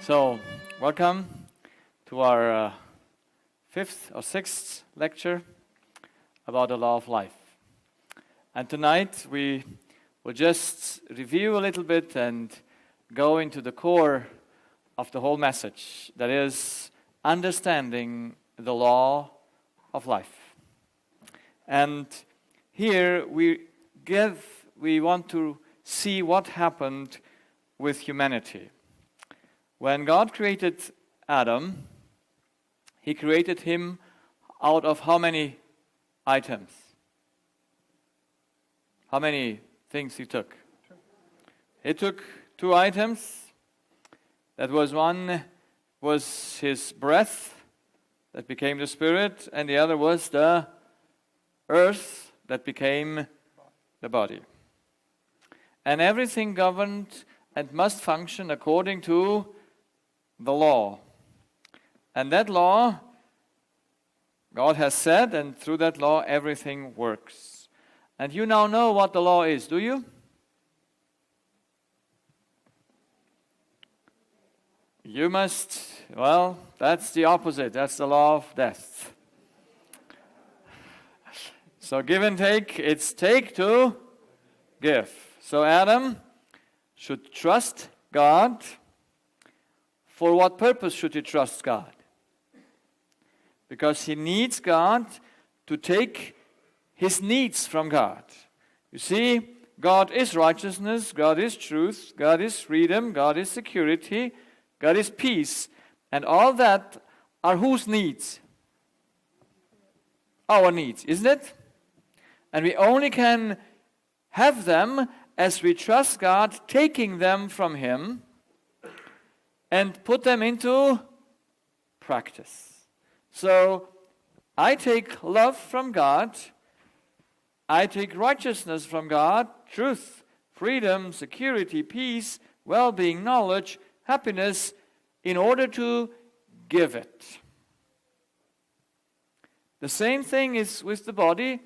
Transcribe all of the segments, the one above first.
So, welcome to our fifth or sixth lecture about the law of life. And tonight we will just review a little bit and go into the core of the whole message, that is, understanding the law of life. And here we want to see what happened with humanity. When God created Adam, He created him out of how many items? How many things He took? He took 2 items. That was one was His breath that became the spirit, and the other was the earth that became the body. And everything governed and must function according to the law. And that law, God has said, and through that law everything works. And you now know what the law is, do you? You must, well, that's the opposite. That's the law of death. So give and take, it's take to give. So Adam should trust God. For what purpose should he trust God? Because he needs God to take his needs from God. You see, God is righteousness, God is truth, God is freedom, God is security, God is peace. And all that are whose needs? Our needs, isn't it? And we only can have them as we trust God, taking them from Him and put them into practice. So, I take love from God, I take righteousness from God, truth, freedom, security, peace, well-being, knowledge, happiness, in order to give it. The same thing is with the body.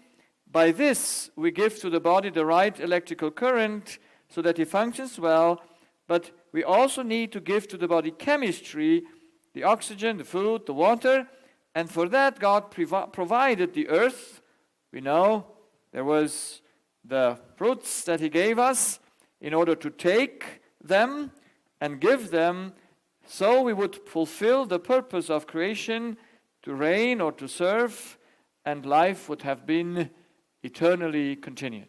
By this, we give to the body the right electrical current so that it functions well, but we also need to give to the body chemistry, the oxygen, the food, the water, and for that God provided the earth. We know there was the fruits that He gave us in order to take them and give them so we would fulfill the purpose of creation, to reign or to serve, and life would have been eternally continued.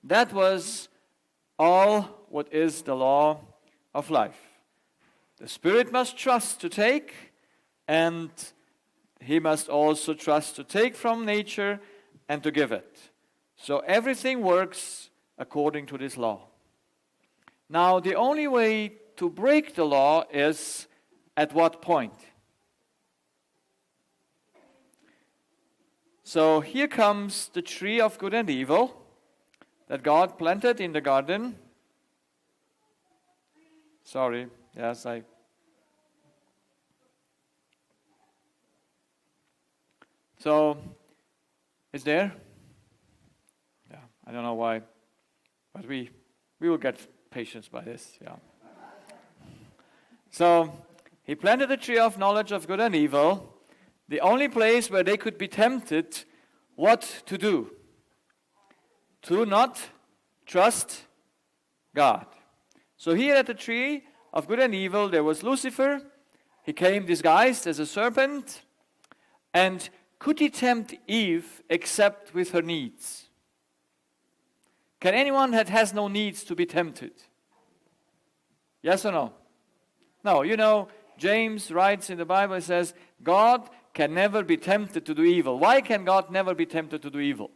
That was all what is the law of life. The spirit must trust to take, and he must also trust to take from nature and to give it. So everything works according to this law. Now, the only way to break the law is at what point? So here comes the tree of good and evil that God planted in the garden. Sorry, yes, So, it's there? Yeah, I don't know why, but we will get patience by this, yeah. So, He planted the tree of knowledge of good and evil, the only place where they could be tempted what to do. To not trust God. So here at the tree of good and evil, there was Lucifer. He came disguised as a serpent. And could he tempt Eve except with her needs? Can anyone that has no needs to be tempted? Yes or no? No, you know, James writes in the Bible, it says, God can never be tempted to do evil. Why can God never be tempted to do evil?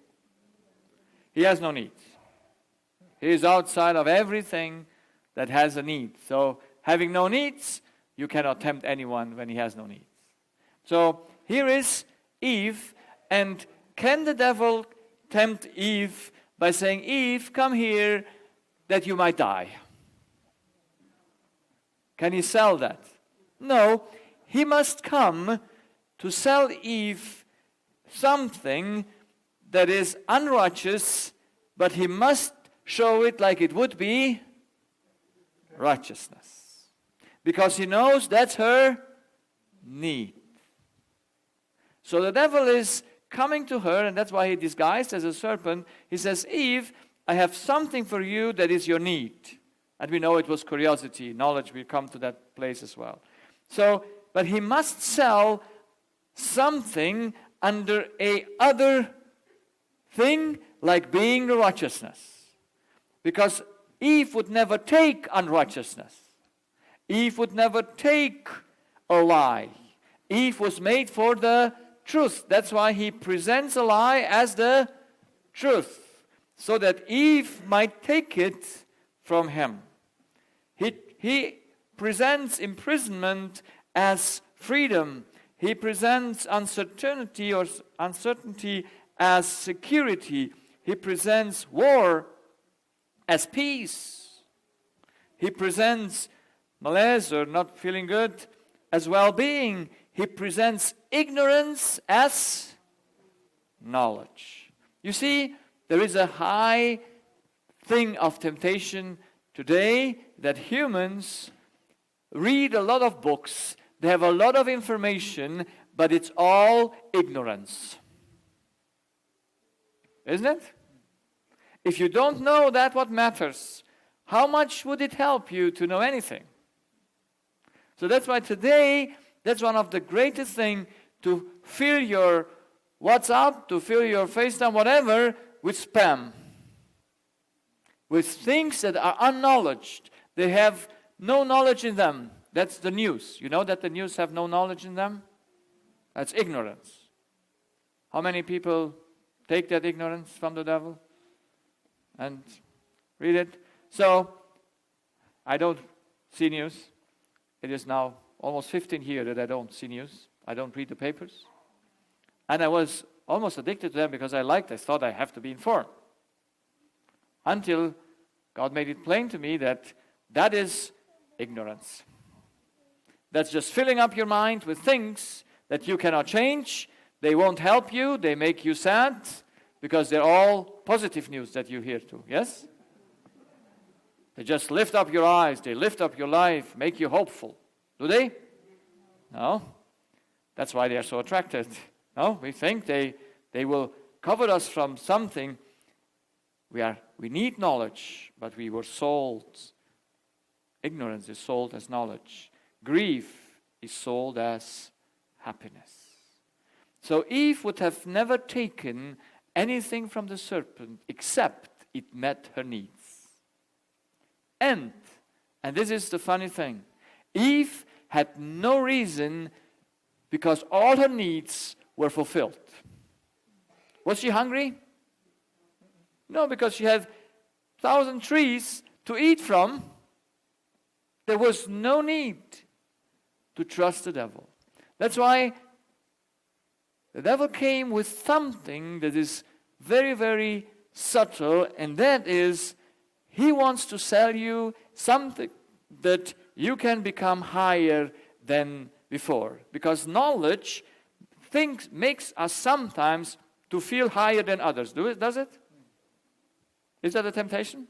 He has no needs. He is outside of everything that has a need. So, having no needs, you cannot tempt anyone when he has no needs. So, here is Eve, and can the devil tempt Eve by saying, Eve, come here that you might die? Can he sell that? No, he must come to sell Eve something that is unrighteous, but he must show it like it would be righteousness. because he knows that's her need. So the devil is coming to her, and that's why he disguised as a serpent. He says, Eve, I have something for you that is your need. And we know it was curiosity. Knowledge will come to that place as well. So, but he must sell something under a other thing, like being the righteousness. Because Eve would never take unrighteousness. Eve would never take a lie. Eve was made for the truth. That's why he presents a lie as the truth, so that Eve might take it from him. He presents imprisonment as freedom. He presents uncertainty as security. He presents war as peace. He presents malaise or not feeling good as well-being. He presents ignorance as knowledge. You see, there is a high thing of temptation today that humans read a lot of books, they have a lot of information, but it's all ignorance. Isn't it? If you don't know that what matters, how much would it help you to know anything? So that's why today, that's one of the greatest things, to fill your WhatsApp, to fill your FaceTime, whatever, with spam. With things that are unknowledged. They have no knowledge in them. That's the news. You know that the news have no knowledge in them? That's ignorance. How many people take that ignorance from the devil and read it? So, I don't see news. It is now almost 15 years that I don't see news. I don't read the papers. And I was almost addicted to them because I thought I have to be informed. Until God made it plain to me that that is ignorance. That's just filling up your mind with things that you cannot change. They won't help you. They make you sad because they're all positive news that you hear too. Yes? They just lift up your eyes. They lift up your life, make you hopeful. Do they? No. That's why they are so attracted. No, we think they will cover us from something. We need knowledge, but we were sold. Ignorance is sold as knowledge. Grief is sold as happiness. So Eve would have never taken anything from the serpent except it met her needs. And this is the funny thing, Eve had no reason, because all her needs were fulfilled. Was she hungry? No, because she had 1,000 trees to eat from. There was no need to trust the devil. That's why the devil came with something that is very, very subtle, and that is he wants to sell you something that you can become higher than before. Because knowledge makes us sometimes to feel higher than others. Does it? Is that a temptation?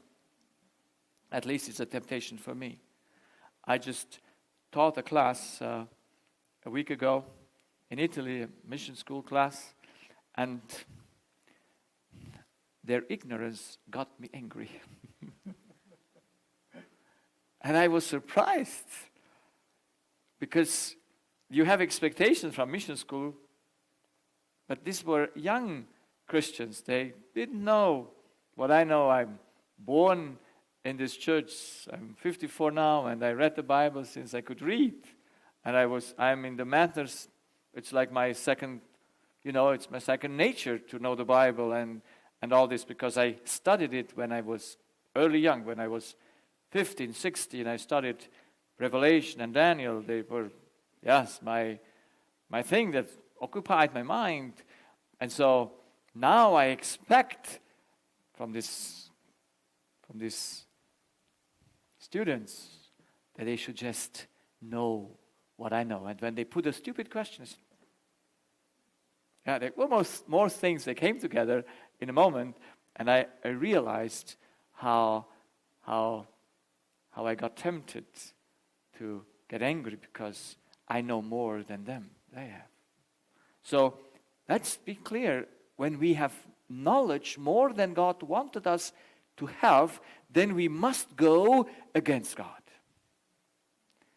At least it's a temptation for me. I just taught a class a week ago in Italy, a mission school class, and their ignorance got me angry. And I was surprised, because you have expectations from mission school, but these were young Christians. They didn't know what I know. I'm born in this church. I'm 54 now, and I read the Bible since I could read. And I'm in the matters. It's like my second, it's my second nature to know the Bible and all this, because I studied it when I was young, when I was 15, 16. I studied Revelation and Daniel. They were, my thing that occupied my mind. And so now I expect from these students that they should just know what I know. And when they put a stupid question, there were more things that came together in a moment, and I realized how I got tempted to get angry because I know more than they have. So let's be clear. When we have knowledge more than God wanted us to have, then we must go against God.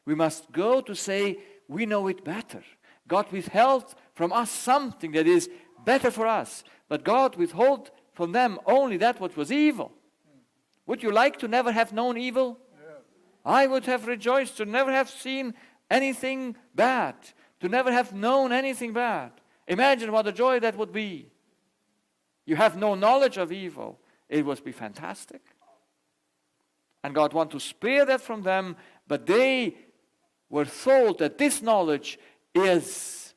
We must go to say, we know it better. God withheld from us something that is better for us. But God withheld from them only that what was evil. Would you like to never have known evil? Yeah. I would have rejoiced to never have seen anything bad, to never have known anything bad. Imagine what a joy that would be. You have no knowledge of evil. It would be fantastic. And God wants to spare that from them, but they were told that this knowledge is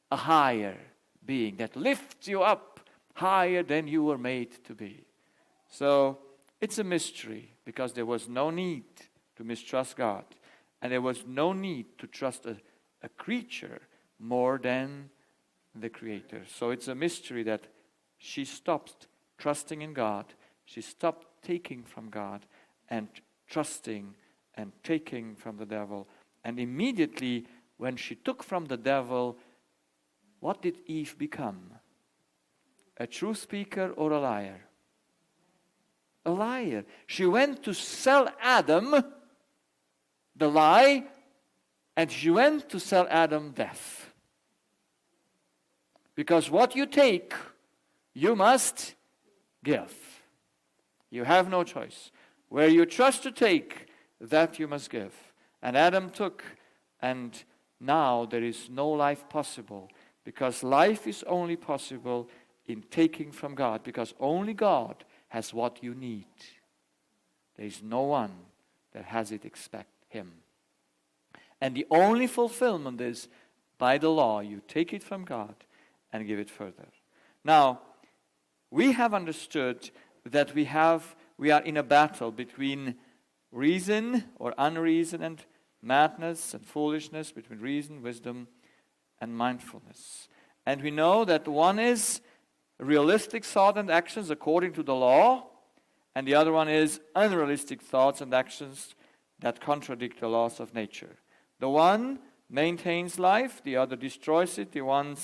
a higher being that lifts you up higher than you were made to be. So it's a mystery, because there was no need to mistrust God, and there was no need to trust a creature more than the Creator. So it's a mystery that she stopped trusting in God, she stopped taking from God and trusting and taking from the devil. And immediately when she took from the devil, what did Eve become? A truth speaker or a liar? A liar. She went to sell Adam the lie, and she went to sell Adam death. Because what you take, you must give. You have no choice. Where you trust to take, that you must give. And Adam took, and now there is no life possible, because life is only possible in taking from God, because only God has what you need. There is no one that has it except Him. And the only fulfillment is by the law. You take it from God and give it further. Now, we have understood that we are in a battle between reason or unreason and madness and foolishness, between reason, wisdom, and mindfulness. And we know that one is realistic thought and actions according to the law, and the other one is unrealistic thoughts and actions that contradict the laws of nature. The one maintains life, the other destroys it. The one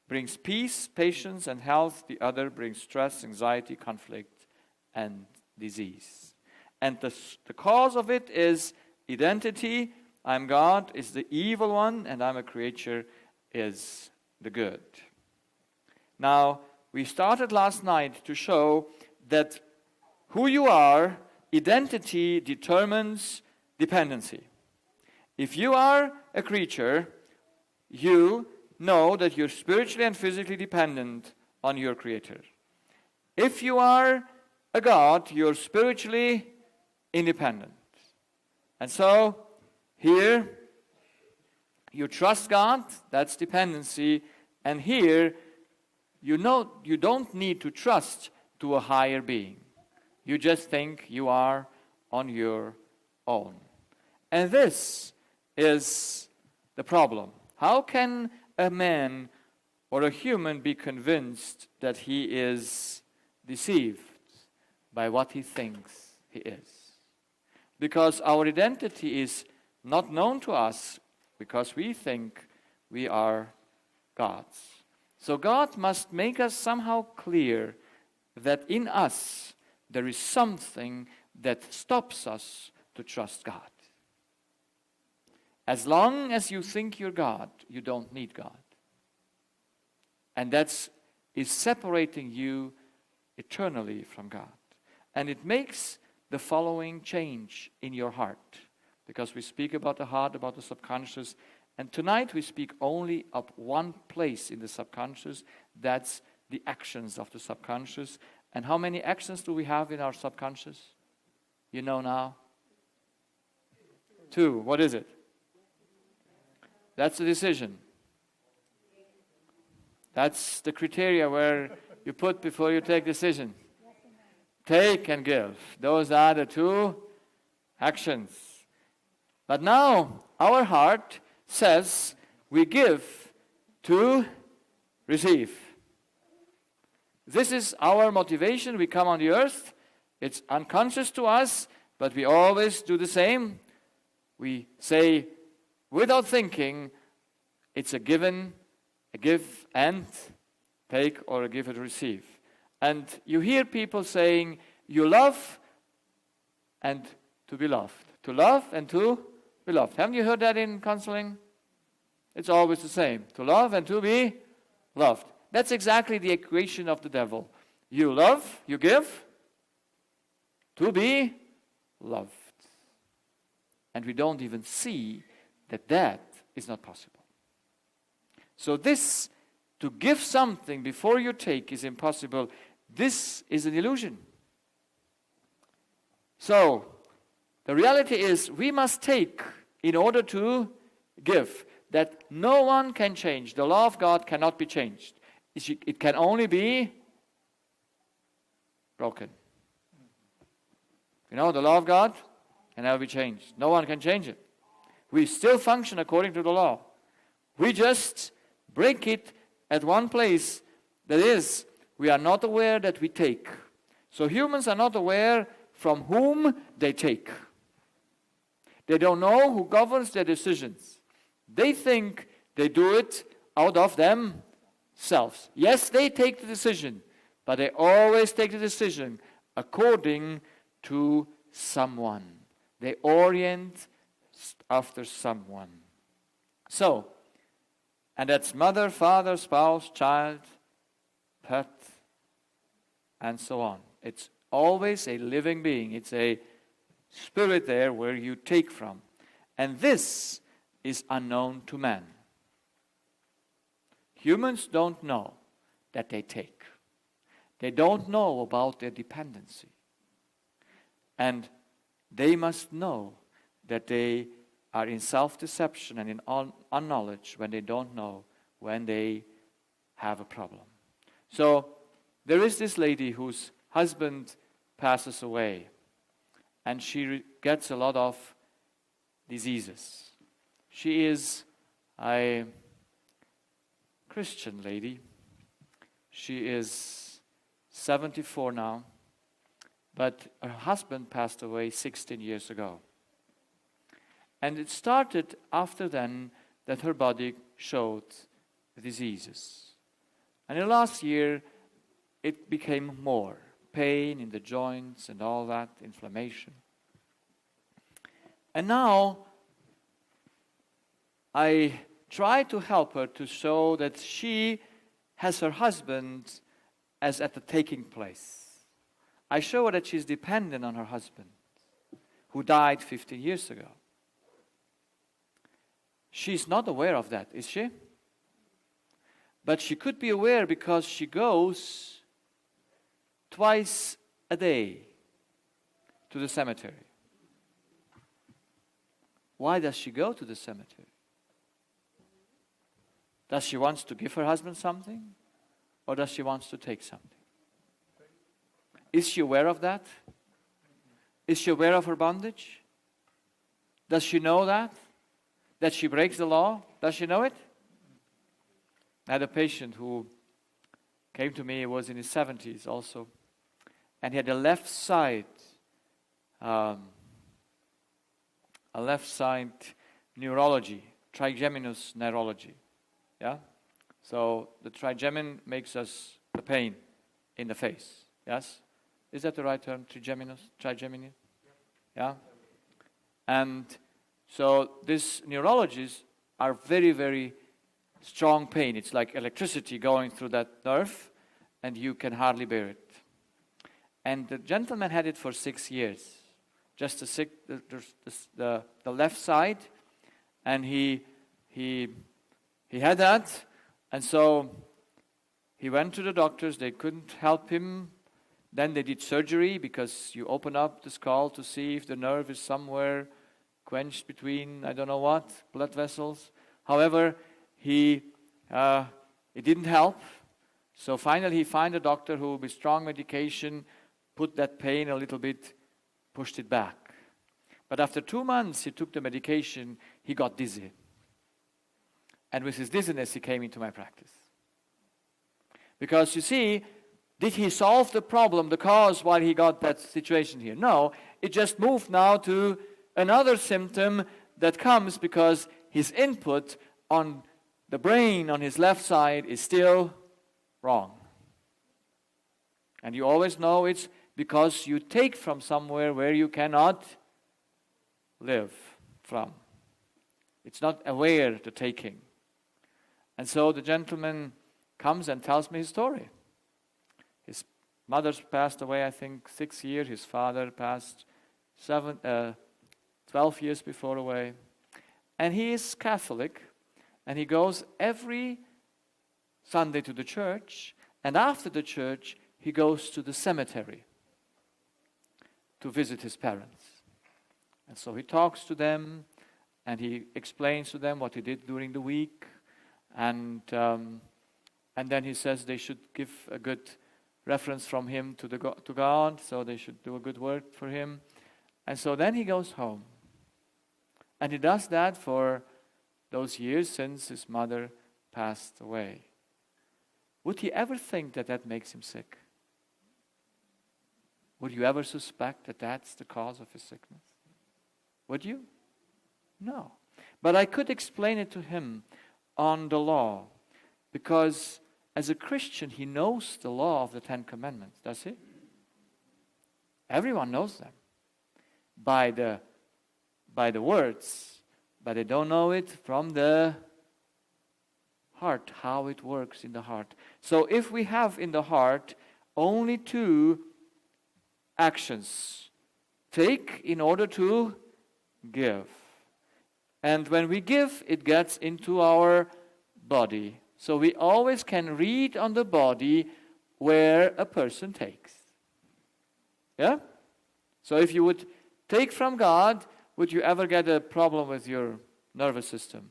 brings peace, patience, and health. The other brings stress, anxiety, conflict, and disease. And the cause of it is identity. I'm God is the evil one, and I'm a creature is the good. Now, we started last night to show that who you are, identity determines dependency. If you are a creature, you know that you're spiritually and physically dependent on your Creator. If you are a God, you're spiritually independent. And so, here, you trust God, that's dependency, and here, you know you don't need to trust to a higher being. You just think you are on your own. And this is the problem. How can a man or a human be convinced that he is deceived by what he thinks he is? Because our identity is not known to us, because we think we are God's. So God must make us somehow clear that in us there is something that stops us to trust God. As long as you think you're God, you don't need God. And that is separating you eternally from God. And it makes the following change in your heart. Because we speak about the heart, about the subconscious. And tonight we speak only of one place in the subconscious. That's the actions of the subconscious. And how many actions do we have in our subconscious? You know now? 2. What is it? That's the decision. That's the criteria where you put before you take decision. Take and give. Those are the 2 actions. But now, our heart says we give to receive. This is our motivation. We come on the earth. It's unconscious to us, but we always do the same. We say, without thinking, it's a give and take, or a give and receive. And you hear people saying, you love and to be loved. To love and to be loved. Haven't you heard that in counseling? It's always the same. To love and to be loved. That's exactly the equation of the devil. You love, you give, to be loved. And we don't even see that that is not possible. So this, to give something before you take, is impossible. This is an illusion. So, the reality is we must take in order to give. That no one can change. The law of God cannot be changed. It can only be broken. You know, the law of God can never be changed. No one can change it. We still function according to the law. We just break it at one place. That is, we are not aware that we take. So humans are not aware from whom they take. They don't know who governs their decisions. They think they do it out of themselves. Yes, they take the decision, but they always take the decision according to someone. They orient after someone. So, and that's mother, father, spouse, child, pet, and so on. It's always a living being. It's a spirit there where you take from. And this is unknown to man. Humans don't know that they take. They don't know about their dependency. And they must know that they are in self-deception and in unknowledge when they don't know when they have a problem. So there is this lady whose husband passes away, and she gets a lot of diseases. She is a Christian lady. She is 74 now, but her husband passed away 16 years ago. And it started after then that her body showed diseases. And in the last year, it became more pain in the joints and all that, inflammation. And now, I try to help her to show that she has her husband as at the taking place. I show her that she's dependent on her husband, who died 15 years ago. She's not aware of that, is she? But she could be aware because she goes twice a day to the cemetery. Why does she go to the cemetery? Does she want to give her husband something? Or does she want to take something? Is she aware of that? Is she aware of her bondage? Does she know that? That she breaks the law? Does she know it? I had a patient who came to me, he was in his 70s also, and he had a left side neurology, trigeminous neurology. Yeah? So the trigemin makes us the pain in the face. Yes? Is that the right term? Trigeminus? Yeah? And so these neurologies are very, very strong pain. It's like electricity going through that nerve, and you can hardly bear it. And the gentleman had it for 6 years, just the left side, and he had that, and so he went to the doctors. They couldn't help him. Then they did surgery, because you open up the skull to see if the nerve is somewhere quenched between, I don't know what, blood vessels. However, it didn't help. So finally he found a doctor who, with strong medication, put that pain a little bit, pushed it back. But after 2 months he took the medication, he got dizzy. And with his dizziness he came into my practice. Because you see, did he solve the problem, the cause, while he got that situation here? No, it just moved now to another symptom that comes because his input on the brain on his left side is still wrong. And you always know it's because you take from somewhere where you cannot live from. It's not aware the taking. And so the gentleman comes and tells me his story. His mother's passed away, I think, 6 years. His father passed 12 years before away. And he is Catholic, and he goes every Sunday to the church, and after the church, he goes to the cemetery to visit his parents. And so he talks to them, and he explains to them what he did during the week, and then he says they should give a good reference from him to God, so they should do a good work for him. And so then he goes home. And he does that for those years since his mother passed away. Would he ever think that that makes him sick? Would you ever suspect that that's the cause of his sickness? Would you? No. But I could explain it to him on the law, because as a Christian, he knows the law of the Ten Commandments, does he? Everyone knows them by the words, but they don't know it from the heart, how it works in the heart. So if we have in the heart only two actions, take in order to give. And when we give, it gets into our body. So we always can read on the body where a person takes. Yeah? So if you would take from God, would you ever get a problem with your nervous system?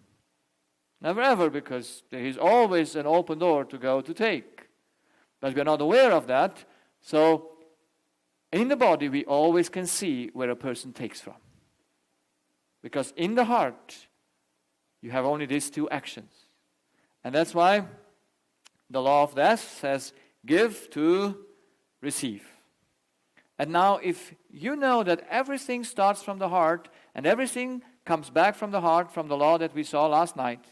Never ever, because there is always an open door to go to take. But we're not aware of that. So in the body, we always can see where a person takes from. Because in the heart, you have only these two actions. And that's why the law of death says, give to receive. And now if you know that everything starts from the heart, and everything comes back from the heart, from the law that we saw last night,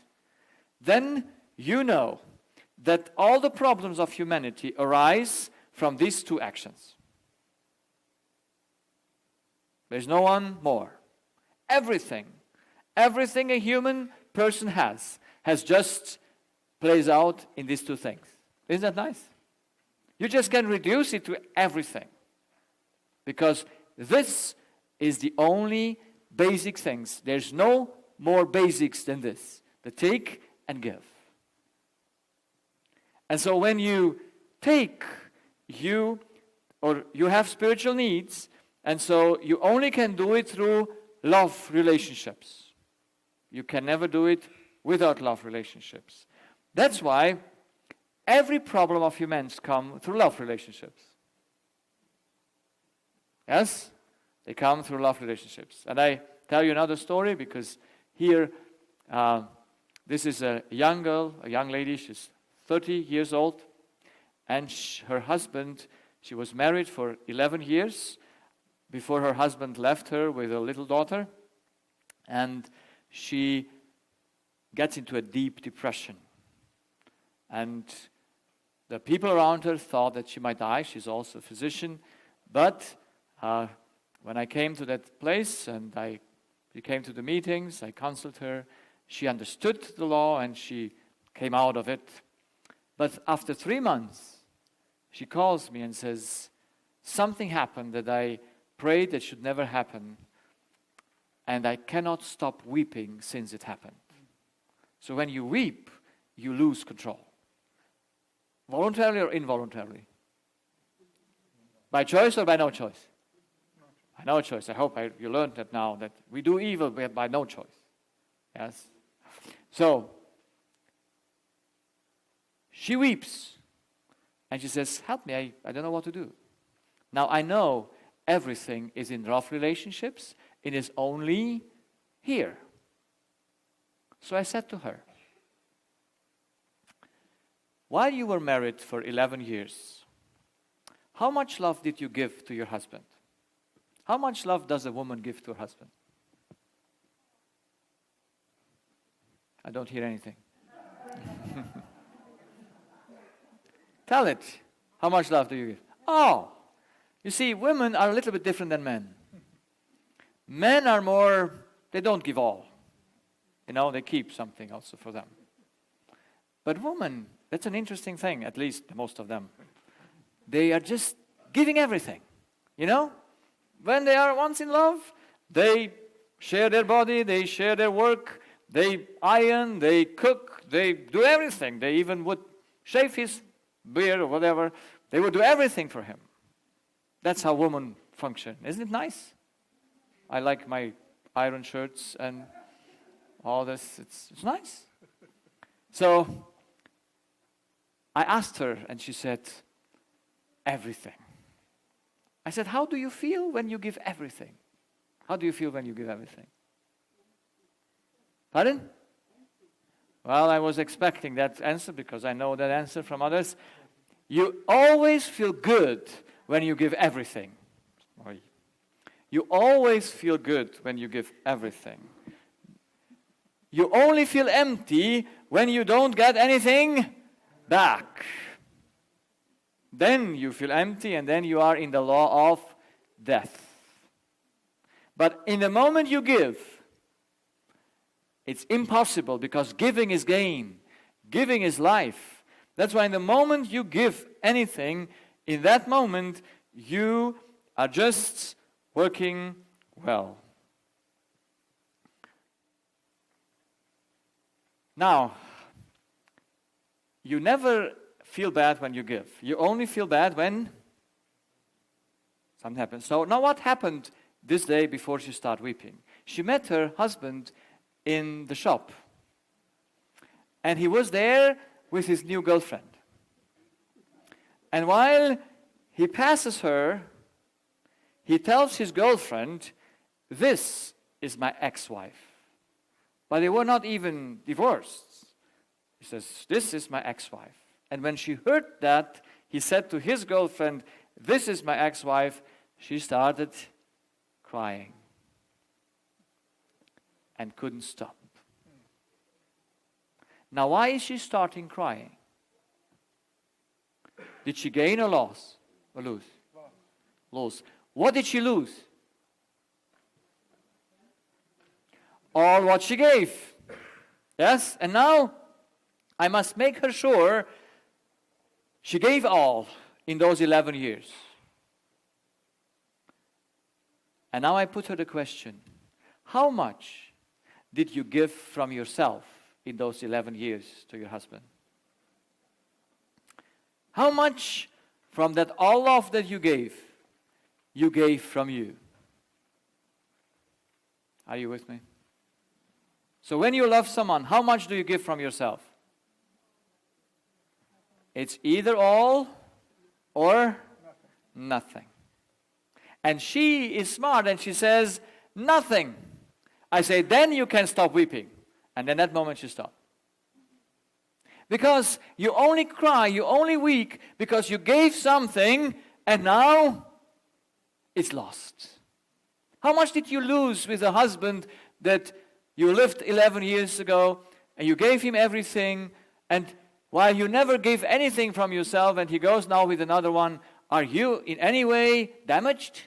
then you know that all the problems of humanity arise from these two actions. There's no one more. Everything a human person has just plays out in these two things. Isn't that nice? You just can reduce it to everything. Because this is the only basic things. There's no more basics than this. The take and give. And so when you take, you have spiritual needs, and so you only can do it through love relationships. You can never do it without love relationships. That's why every problem of humans come through love relationships. Yes? They come through love relationships. And I tell you another story because here, this is a young girl, a young lady. She's 30 years old. And her husband, she was married for 11 years before her husband left her with a little daughter. And she gets into a deep depression. And the people around her thought that she might die. She's also a physician. But when I came to that place and we came to the meetings, I counseled her. She understood the law and she came out of it. But after 3 months, she calls me and says, something happened that I prayed that should never happen. And I cannot stop weeping since it happened. So when you weep, you lose control. Voluntarily or involuntarily? By choice or by no choice? By no choice. I hope you learned that now, that we do evil by no choice. Yes? So, she weeps. And she says, help me, I don't know what to do. Now, I know everything is in rough relationships. It is only here. So I said to her, while you were married for 11 years, how much love did you give to your husband? How much love does a woman give to her husband? I don't hear anything. Tell it. How much love do you give? Oh, you see, women are a little bit different than men. Men are more, they don't give all. You know, they keep something also for them. But women, that's an interesting thing, at least most of them. They are just giving everything, you know? When they are once in love, they share their body, they share their work, they iron, they cook, they do everything. They even would shave his beard or whatever. They would do everything for him. That's how women function. Isn't it nice? I like my iron shirts and all this. It's nice. So I asked her, and she said, everything. I said, how do you feel when you give everything? How do you feel when you give everything? Pardon? Well, I was expecting that answer because I know that answer from others. You always feel good when you give everything. You always feel good when you give everything. You only feel empty when you don't get anything back. Then you feel empty, and then you are in the law of death. But in the moment you give, it's impossible, because giving is gain. Giving is life. That's why in the moment you give anything, in that moment you are just working well. Now, you never feel bad when you give. You only feel bad when something happens. So now what happened this day before she started weeping? She met her husband in the shop. And he was there with his new girlfriend. And while he passes her, he tells his girlfriend, "This is my ex-wife." But they were not even divorced. He says, "This is my ex-wife." And when she heard that, he said to his girlfriend, "This is my ex-wife," she started crying and couldn't stop. Now, why is she starting crying? Did she gain or lose? Or lose? Lose. What did she lose? All what she gave. Yes? And now I must make her sure she gave all in those 11 years. And now I put her the question, how much did you give from yourself in those 11 years to your husband? How much from that all love that you gave from you? Are you with me? So when you love someone, how much do you give from yourself? It's either all or nothing. And she is smart and she says, nothing. I say, then you can stop weeping. And then that moment she stopped. Because you only cry, you only weep because you gave something and now it's lost. How much did you lose with a husband that you lived 11 years ago and you gave him everything, and while you never gave anything from yourself and he goes now with another one, are you in any way damaged?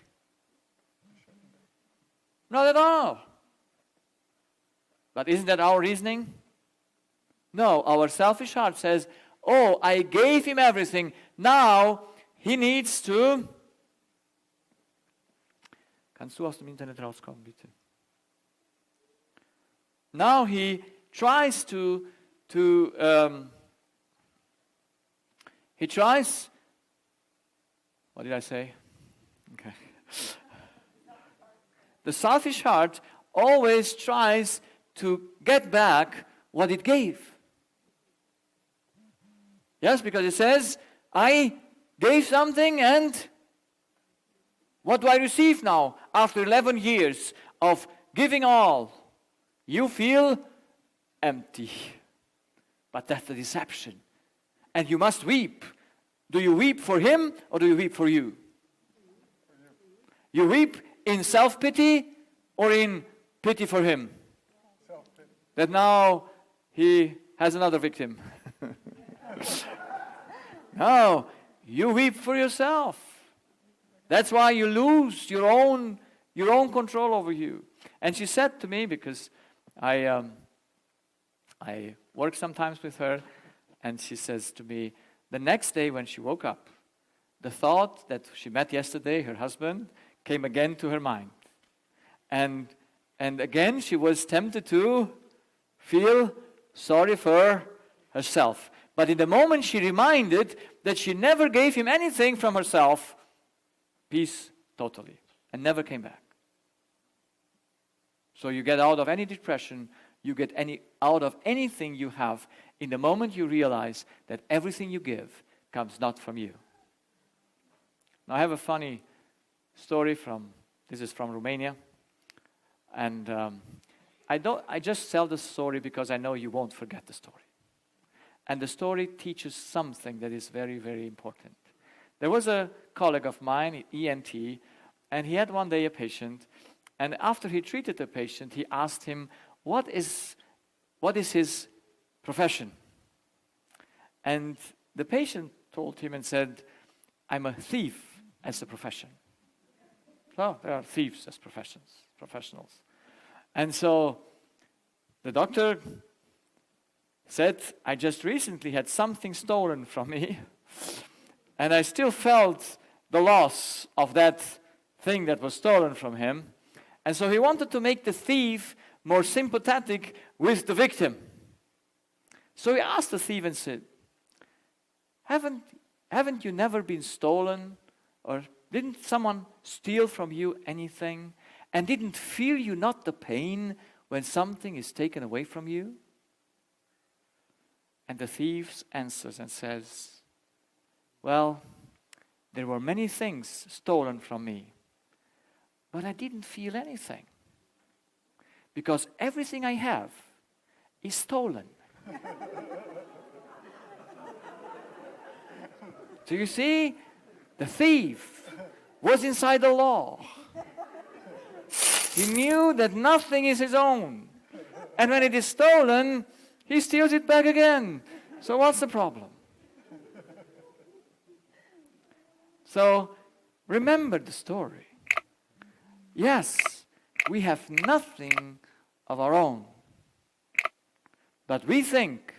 Not at all. But isn't that our reasoning? No, our selfish heart says, oh, I gave him everything. Now he needs to... Kannst du aus dem Internet rauskommen, bitte? Now he tries what did I say? Okay. The selfish heart always tries to get back what it gave. Yes, because it says, I gave something and what do I receive now? After 11 years of giving all, you feel empty. But that's a deception. And you must weep. Do you weep for him or do you weep for you? You weep in self-pity or in pity for him? Self-pity. That now he has another victim. No, you weep for yourself. That's why you lose your own control over you. And she said to me, because I work sometimes with her, and she says to me, the next day when she woke up, the thought that she met yesterday, her husband, came again to her mind. And again she was tempted to feel sorry for herself. But in the moment she reminded that she never gave him anything from herself, peace totally, and never came back. So you get out of any depression, you get out of anything you have in the moment you realize that everything you give comes not from you. Now I have a funny story this is from Romania. And I just tell the story because I know you won't forget the story. And the story teaches something that is very, very important. There was a colleague of mine, ENT, and he had one day a patient. And after he treated the patient, he asked him, what is his profession? And the patient told him and said, I'm a thief as a profession. So there are thieves as professionals. And so the doctor said, I just recently had something stolen from me, and I still felt the loss of that thing that was stolen from him. And so he wanted to make the thief more sympathetic with the victim. So he asked the thief and said, haven't you never been stolen? Or didn't someone steal from you anything? And didn't feel you not the pain when something is taken away from you? And the thief answers and says, well, there were many things stolen from me, but I didn't feel anything. Because everything I have is stolen. So you see, the thief was inside the law. He knew that nothing is his own. And when it is stolen, he steals it back again. So what's the problem? So remember the story. Yes, we have nothing of our own. But we think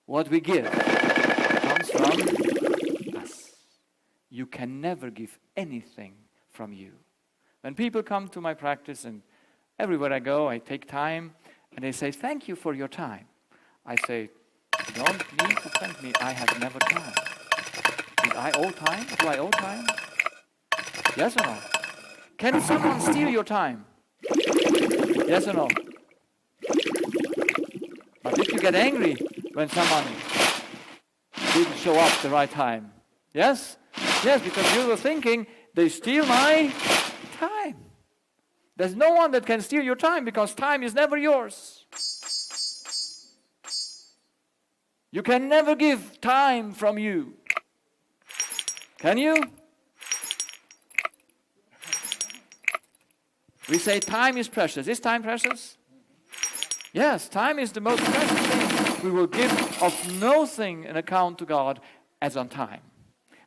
what we give comes from us. You can never give anything from you. When people come to my practice, and everywhere I go, I take time, and they say, thank you for your time. I say, you don't need to thank me. I have never time. Did I owe time? Do I owe time? Yes or no? Can someone steal your time? Yes or no? But did you get angry when someone didn't show up the right time? Yes? Yes, because you were thinking, they steal my time. There's no one that can steal your time because time is never yours. You can never give time from you. Can you? We say time is precious. Is time precious? Yes, time is the most precious thing. We will give of nothing an account to God as on time.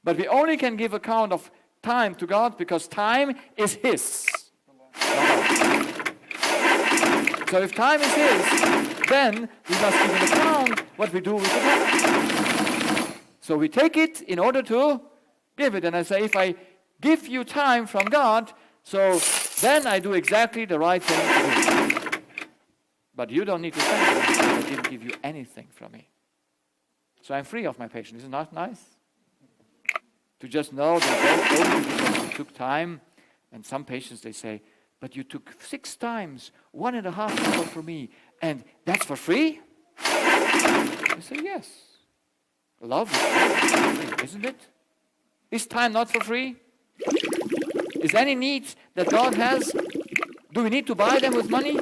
But we only can give account of time to God because time is His. So if time is His, then we must give an account what we do with the time. So we take it in order to give it. And I say, if I give you time from God, so then I do exactly the right thing to do. But you don't need to thank me because I didn't give you anything from me. So I'm free of my patient. Isn't that nice? To just know that only because you took time. And some patients, they say, but you took 6 times, 1.5 hours for me, and that's for free? I say, yes. Love is free, isn't it? Is time not for free? Is any needs that God has, do we need to buy them with money?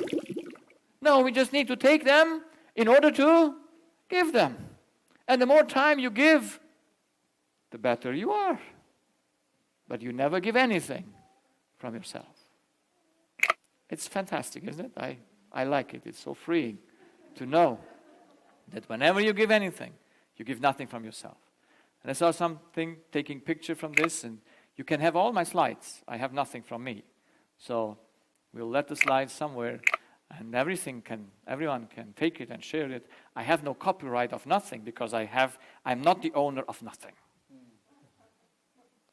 No, we just need to take them in order to give them. And the more time you give, the better you are. But you never give anything from yourself. It's fantastic, isn't it? I like it. It's so freeing to know that whenever you give anything, you give nothing from yourself. And I saw something taking picture from this, and you can have all my slides. I have nothing from me. So we'll let the slides somewhere, and everyone can take it and share it. I have no copyright of nothing because I'm not the owner of nothing.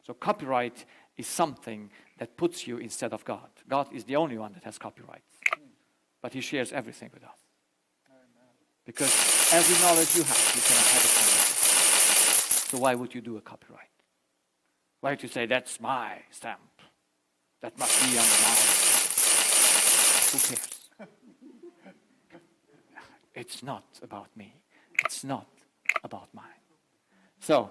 So copyright is something that puts you instead of God. God is the only one that has copyright. But He shares everything with us. Because every knowledge you have, you cannot have it from us. So why would you do a copyright? Why would you say, that's my stamp? That must be on mine. Who cares? It's not about me. It's not about mine. So,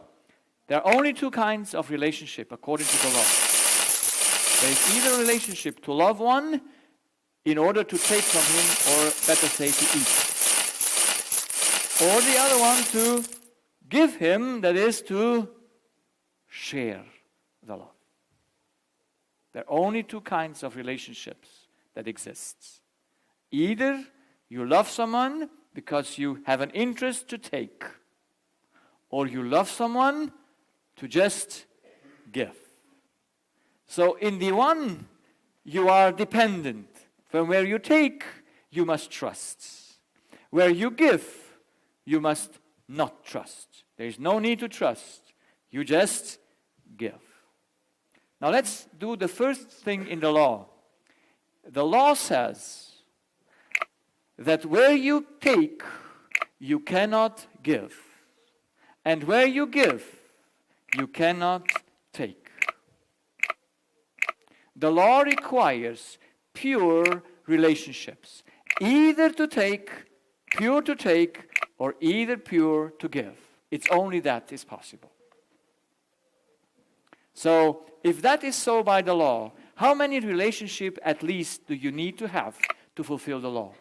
there are only two kinds of relationship according to the law. There is either a relationship to love one in order to take from him, or better say, to eat. Or the other one to give him, that is to share the love. There are only two kinds of relationships that exist. Either you love someone because you have an interest to take, or you love someone to just give. So in the one, you are dependent. From where you take, you must trust. Where you give, you must not trust. There is no need to trust. You just give. Now let's do the first thing in the law. The law says that where you take, you cannot give. And where you give, you cannot take. The law requires pure relationships. Either to take, pure to take, or either pure to give. It's only that is possible. So, if that is so by the law, how many relationships at least do you need to have to fulfill the law?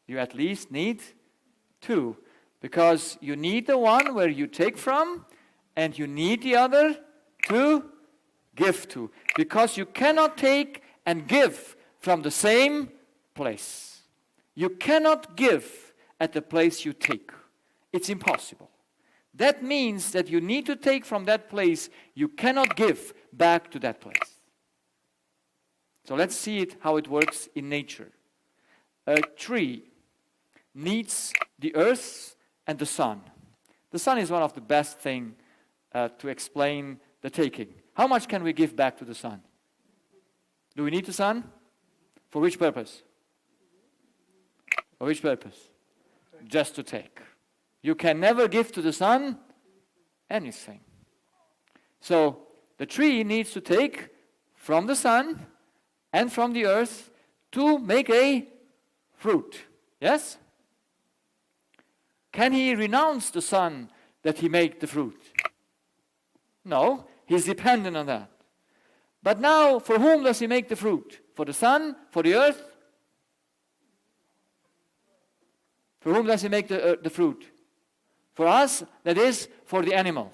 You at least need two. Because you need the one where you take from, and you need the other to give to. Because you cannot take and give from the same place. You cannot give at the place you take. It's impossible. That means that you need to take from that place. You cannot give back to that place. So let's see it how it works in nature. A tree needs the earth and the sun. The sun is one of the best things to explain the taking. How much can we give back to the sun? Do we need the sun? For which purpose? For which purpose? Just to take. You can never give to the sun anything. So the tree needs to take from the sun and from the earth to make a fruit. Yes? Can he renounce the sun that he made the fruit? No, he's dependent on that. But now, for whom does he make the fruit? For the sun? For the earth? For whom does he make the fruit? For us, that is, for the animals.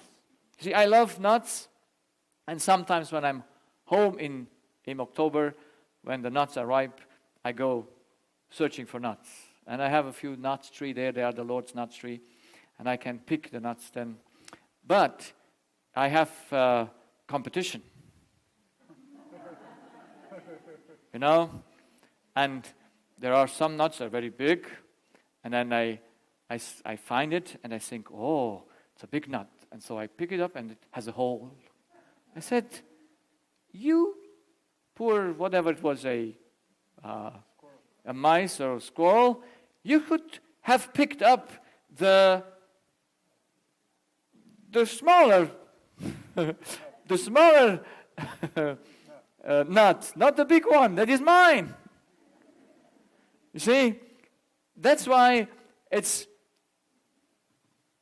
You see, I love nuts, and sometimes when I'm home in October, when the nuts are ripe, I go searching for nuts. And I have a few nuts tree there. They are the Lord's nuts tree. And I can pick the nuts then. But I have competition. You know? And there are some nuts that are very big. And then I find it and I think, oh, it's a big nut. And so I pick it up and it has a hole. I said, you poor, whatever it was, a mice or a squirrel, you could have picked up the smaller, the smaller nut, not the big one. That is mine. You see, that's why it's.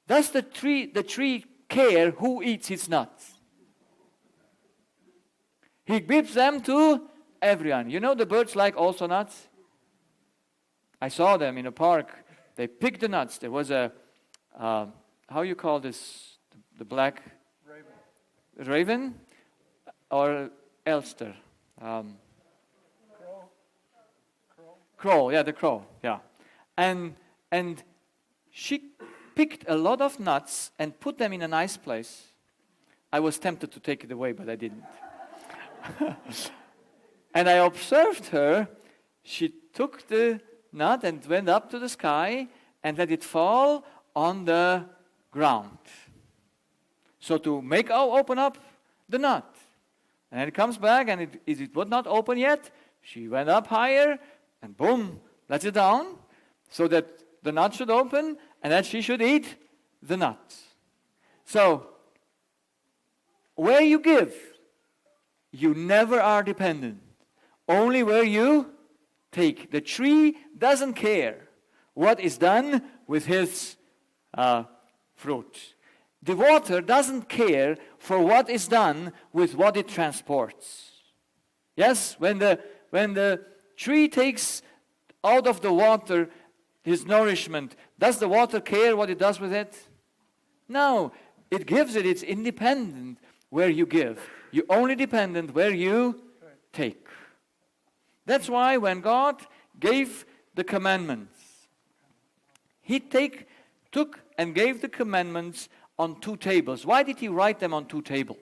Does the tree care who eats its nuts? He gives them to everyone. You know the birds like also nuts? I saw them in a park. They picked the nuts. There was a, how you call this, the black? Raven. Raven? Or Elster? Crow, yeah, the crow, yeah. And she picked a lot of nuts and put them in a nice place. I was tempted to take it away, but I didn't. And I observed her. She took the nut and went up to the sky and let it fall on the ground. So to make open up the nut. And then it comes back and it would not open yet. She went up higher and boom, lets it down so that the nut should open and that she should eat the nut. So, where you give, you never are dependent. Only where you take. The tree doesn't care what is done with his fruit. The water doesn't care for what is done with what it transports. Yes, when the tree takes out of the water his nourishment, does the water care what it does with it? No, it gives it. It's independent where you give. You're only dependent where you take. That's why when God gave the commandments, He took and gave the commandments on 2 tables. Why did He write them on 2 tables?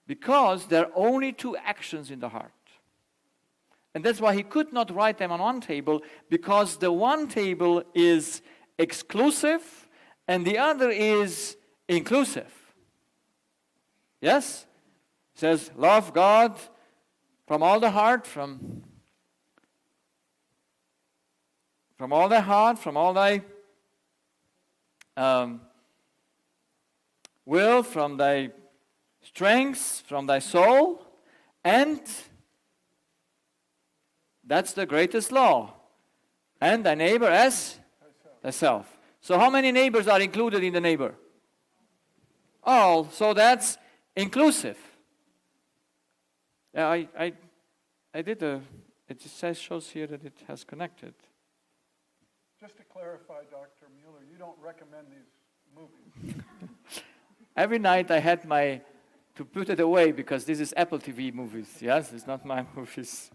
Because there are only 2 actions in the heart. And that's why He could not write them on 1 table, because the 1 table is exclusive and the other is inclusive. Yes? It says, love God from all the heart, from all thy heart, from all thy will, from thy strength, from thy soul, and that's the greatest law. And thy neighbor as thyself. So how many neighbors are included in the neighbor? All. So that's inclusive. Yeah, I did it just shows here that it has connected. Just to clarify, Dr. Mueller, you don't recommend these movies. Every night I had to put it away because this is Apple TV movies. Yes, it's not my movies.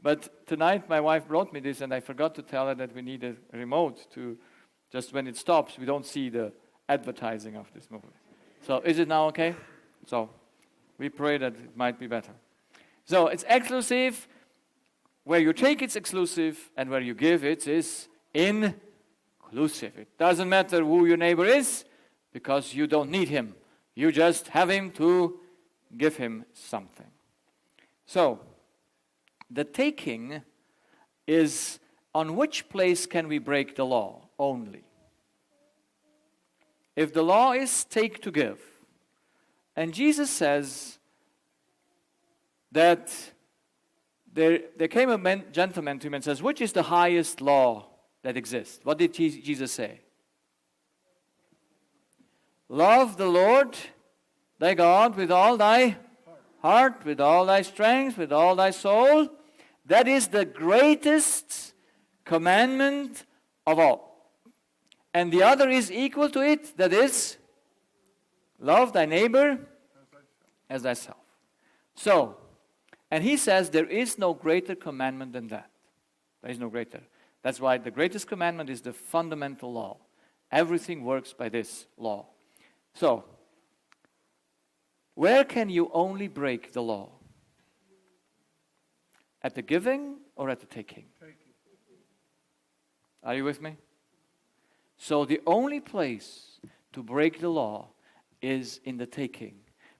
But tonight my wife brought me this and I forgot to tell her that we need a remote to, just when it stops, we don't see the advertising of this movie. So is it now okay? So we pray that it might be better. So it's exclusive. Where you take, it's exclusive, and where you give, it is inclusive. It doesn't matter who your neighbor is, because you don't need him. You just have him to give him something. So, the taking is on which place can we break the law only. If the law is take to give, and Jesus says that there came a gentleman to him and says, which is the highest law that exists? What did Jesus say? Love the Lord thy God with all thy heart, with all thy strength, with all thy soul. That is the greatest commandment of all. And the other is equal to it, that is, love thy neighbor as thyself. So, and he says there is no greater commandment than that. There is no greater. That's why the greatest commandment is the fundamental law. Everything works by this law. So, where can you only break the law? At the giving or at the taking? Are you with me? So the only place to break the law is in the taking.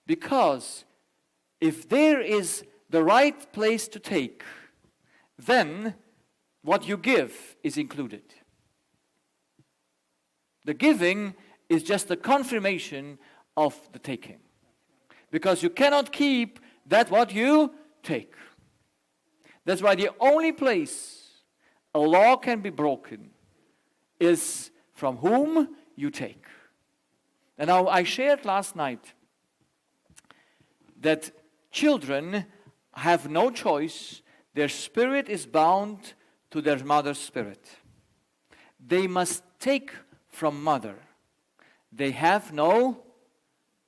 Because if there is the right place to take, then what you give is included. The giving is just a confirmation of the taking. Because you cannot keep that what you take. That's why the only place a law can be broken is from whom you take. And now I shared last night that children have no choice. Their spirit is bound to their mother's spirit. They must take from mother. They have no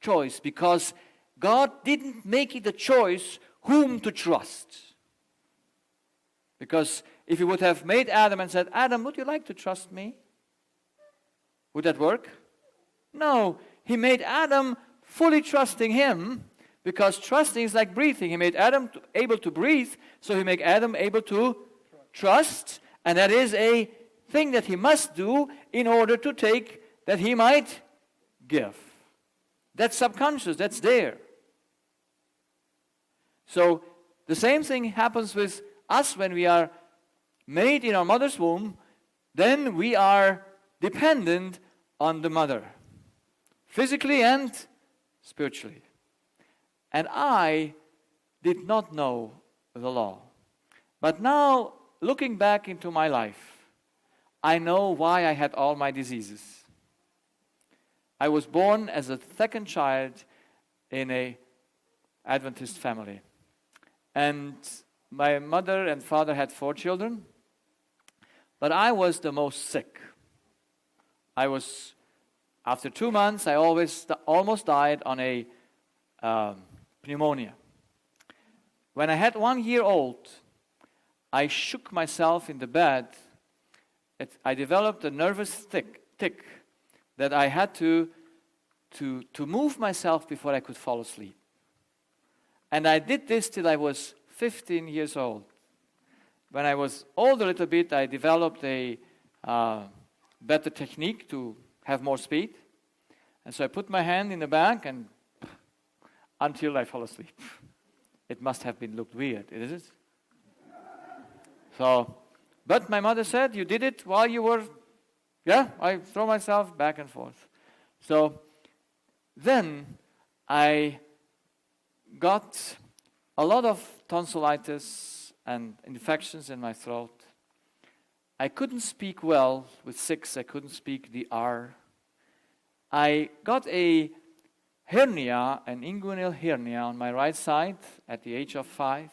choice because God didn't make it a choice whom to trust. Because if he would have made Adam and said, Adam, would you like to trust me? Would that work? No. He made Adam fully trusting him, because trusting is like breathing. He made Adam able to breathe, so he made Adam able to trust. And that is a thing that he must do in order to take that he might give. That's subconscious. That's there. So the same thing happens with us when we are made in our mother's womb. Then we are dependent on the mother, physically and spiritually. And I did not know the law. But now, looking back into my life, I know why I had all my diseases. I was born as a second child in an Adventist family. And my mother and father had 4 children, but I was the most sick. After 2 months, I almost died on a pneumonia. When I had 1 year old, I shook myself in the bed. I developed a nervous tic that I had to move myself before I could fall asleep. And I did this till I was 15 years old. When I was old a little bit, I developed a better technique to have more speed. And so I put my hand in the back and until I fall asleep. It must have looked weird, is it? But my mother said, you did it while you were, I throw myself back and forth. So then I got a lot of tonsillitis and infections in my throat. I couldn't speak well. With 6, I couldn't speak the R. I got a hernia, an inguinal hernia on my right side at the age of 5.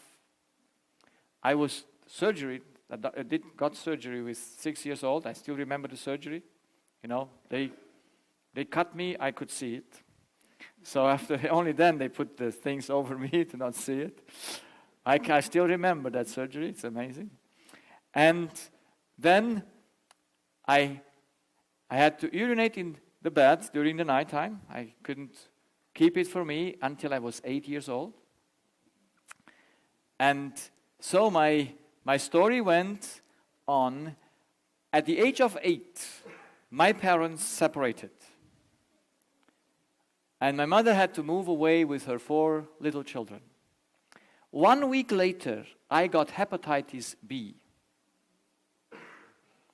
I got surgery with 6 years old. I still remember the surgery. They cut me, I could see it. So only then they put the things over me to not see it. I still remember that surgery. It's amazing. And then I had to urinate in the bed during the nighttime. I couldn't keep it for me until I was 8 years old. And so my story went on. At the age of 8, my parents separated. And my mother had to move away with her 4 little children. 1 week later, I got hepatitis B.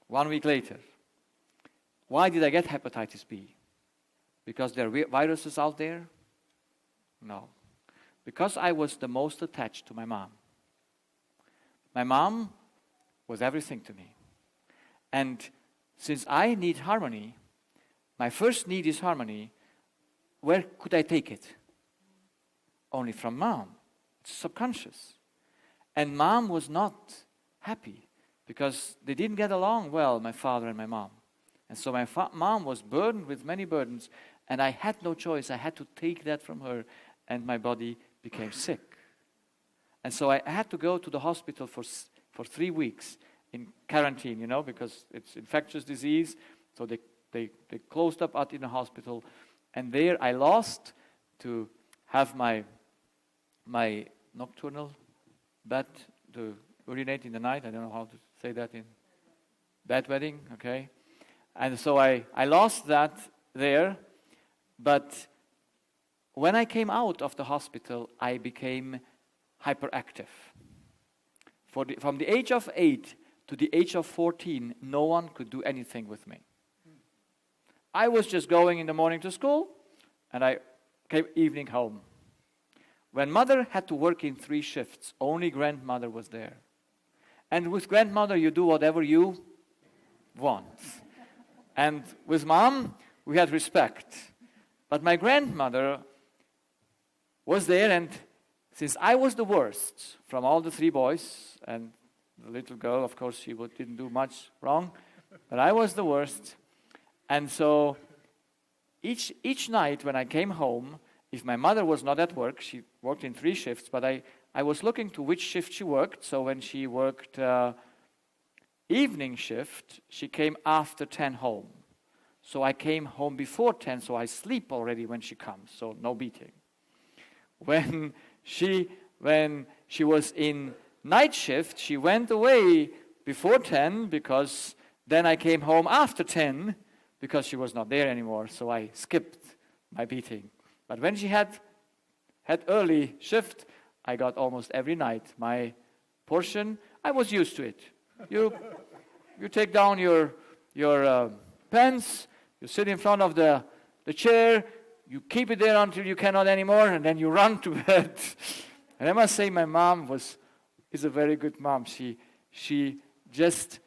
1 week later. Why did I get hepatitis B? Because there are viruses out there? No. Because I was the most attached to my mom. My mom was everything to me. And since I need harmony, my first need is harmony, where could I take it? Only from mom. It's subconscious. And mom was not happy because they didn't get along well, my father and my mom. And so my mom was burdened with many burdens, and I had no choice. I had to take that from her, and my body became sick. And so I had to go to the hospital for 3 weeks in quarantine, because it's infectious disease. So they closed up in the hospital. And there I lost to have my nocturnal bed to urinate in the night. I don't know how to say that in bedwetting, okay? And so I lost that there. But when I came out of the hospital, I became hyperactive. From the age of 8 to the age of 14, no one could do anything with me. I was just going in the morning to school, and I came evening home. When mother had to work in 3 shifts, only grandmother was there. And with grandmother, you do whatever you want. And with mom, we had respect. But my grandmother was there, and since I was the worst from all the 3 boys, and the little girl, of course, she didn't do much wrong, but I was the worst. And so each night when I came home, if my mother was not at work, she worked in 3 shifts, but I was looking to which shift she worked. So when she worked evening shift, she came after 10 home. So I came home before 10, so I sleep already when she comes, so no beating. When she was in night shift, she went away before 10 because then I came home after 10 because she was not there anymore, so I skipped my beating. But when she had early shift, I got almost every night my portion. I was used to it. You take down your pants, you sit in front of the chair, you keep it there until you cannot anymore, and then you run to bed. And I must say my mom is a very good mom. She just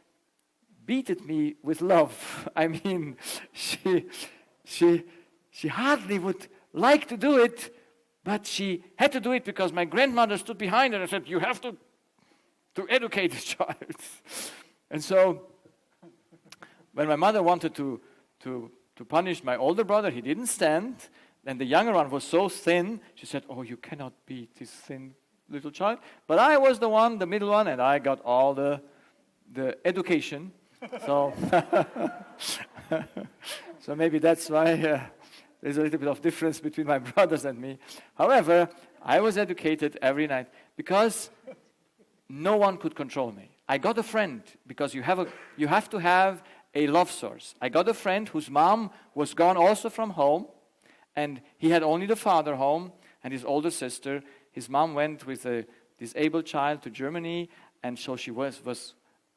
beated me with love. I mean, she hardly would like to do it, but she had to do it because my grandmother stood behind her and said, you have to educate this child. And so when my mother wanted to punish my older brother, he didn't stand. And the younger one was so thin, she said, oh, you cannot beat this thin little child. But I was the middle one, and I got all the education. So, so maybe that's why there's a little bit of difference between my brothers and me. However, I was educated every night because no one could control me. I got a friend because you have to have a love source. I got a friend whose mom was gone also from home, and he had only the father home and his older sister. His mom went with a disabled child to Germany, and so she was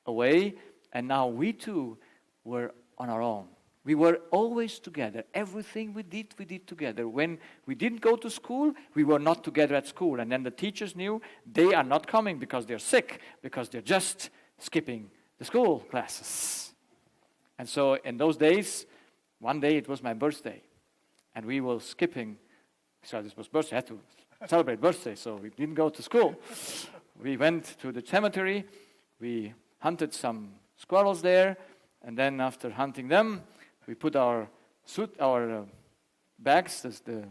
away, and now we two were on our own. We were always together. Everything we did together. When we didn't go to school, we were not together at school. And then the teachers knew they are not coming because they're sick, because they're just skipping the school classes. And so in those days, one day it was my birthday, and we were skipping. So this was birthday. I had to celebrate birthday, so we didn't go to school. We went to the cemetery. We hunted some squirrels there, and then after hunting them, we put our bags, the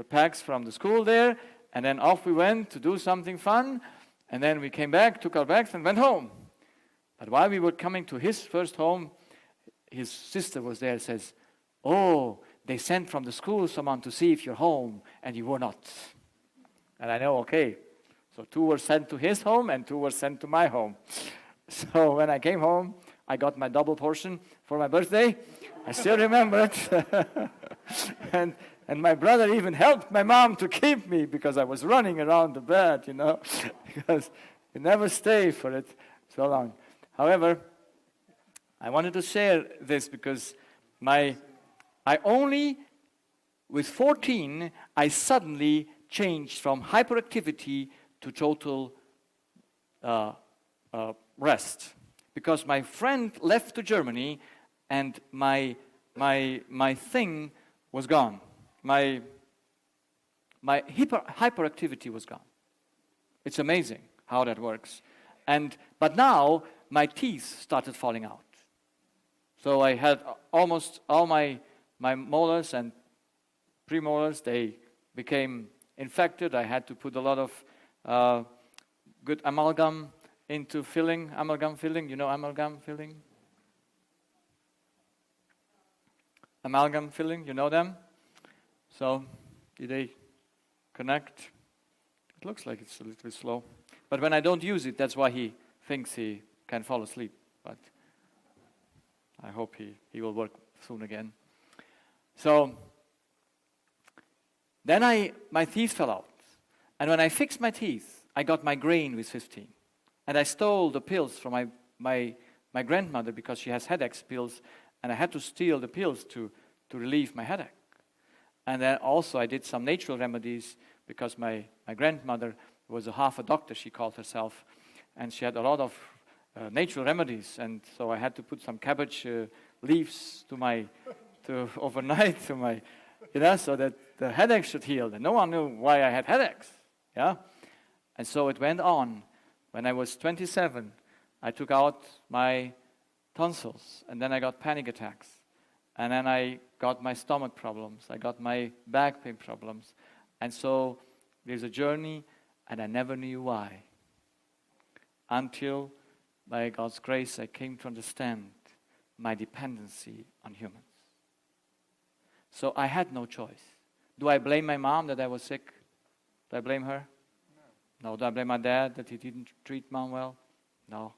packs from the school there, and then off we went to do something fun, and then we came back, took our bags, and went home. But while we were coming to his first home, his sister was there and says, oh, they sent from the school someone to see if you're home, and you were not. And I know, okay, so 2 were sent to his home, and 2 were sent to my home. So when I came home, I got my double portion for my birthday. I still remember it. And my brother even helped my mom to keep me because I was running around the bed, because you never stay for it so long. However, I wanted to share this because with 14, I suddenly changed from hyperactivity to total rest. Because my friend left to Germany, and my thing was gone. My hyperactivity was gone. It's amazing how that works. But now my teeth started falling out. So I had almost all my molars and premolars. They became infected. I had to put a lot of good amalgam into amalgam filling. You know amalgam filling? Amalgam filling, you know them? So, did they connect? It looks like it's a little bit slow. But when I don't use it, that's why he thinks he can fall asleep. But I hope he will work soon again. So, then my teeth fell out. And when I fixed my teeth, I got migraine with 15. And I stole the pills from my grandmother because she has headache pills, and I had to steal the pills to relieve my headache. And then also I did some natural remedies because my grandmother was half a doctor, she called herself, and she had a lot of natural remedies, and so I had to put some cabbage leaves overnight to my, so that the headache should heal. And no one knew why I had headaches, And so it went on. When I was 27, I took out my tonsils, and then I got panic attacks. And then I got my stomach problems. I got my back pain problems. And so There's a journey, and I never knew why. Until, by God's grace, I came to understand my dependency on humans. So I had no choice. Do I blame my mom that I was sick? Do I blame her? No. Do I blame my dad that he didn't treat mom well? No.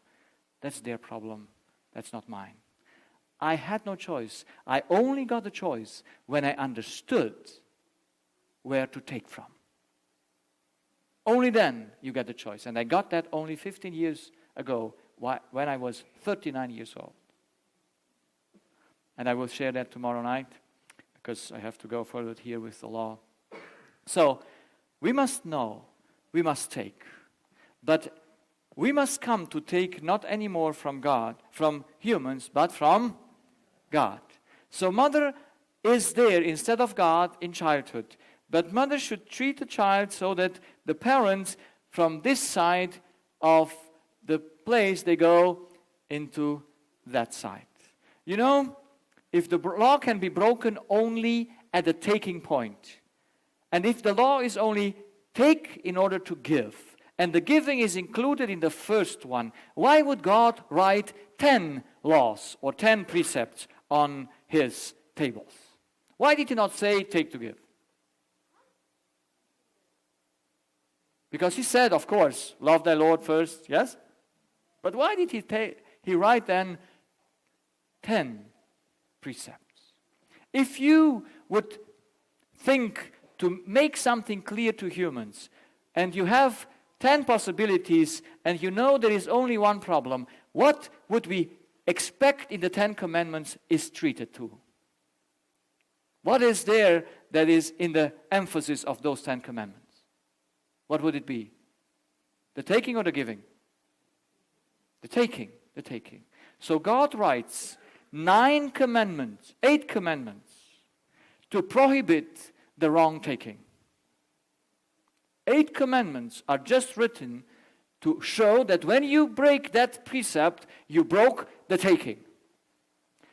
That's their problem. That's not mine. I had no choice. I only got a choice when I understood where to take from. Only then you get the choice. And I got that only 15 years ago when I was 39 years old. And I will share that tomorrow night because I have to go further here with the law. So we must know, we must take. But we must come to take not anymore from God, from humans, but from God. So mother is there instead of God in childhood. But mother should treat the child so that the parents from this side of the place, they go into that side. You know, if the law can be broken only at the taking point, and if the law is only take in order to give, and the giving is included in the first one, why would God write 10 laws or 10 precepts on his tables? Why did he not say take to give? Because he said, of course, love thy Lord first, yes? But why did he write then 10 precepts? If you would think to make something clear to humans, and you have 10 possibilities, and you know there is only one problem, what would we expect in the 10 commandments is treated to? What is there that is in the emphasis of those 10 commandments? What would it be? The taking or the giving? The taking, the taking. So God writes 8 commandments to prohibit the wrong taking. 8 commandments are just written to show that when you break that precept, you broke the taking.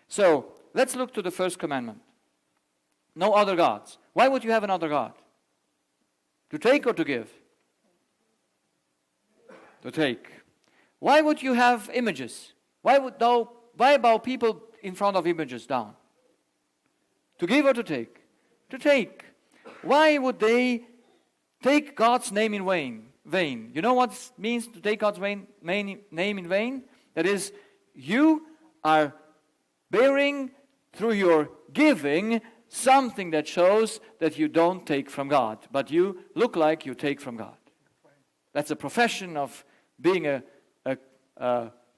So, let's look to the first commandment. No other gods. Why would you have another God? To take or to give? To take. Why would you have images? Why bow people in front of images down? To give or to take? To take. Why would they take God's name in vain? You know what it means to take God's name in vain? That is, you are bearing through your giving something that shows that you don't take from God, but you look like you take from God. That's a profession of being a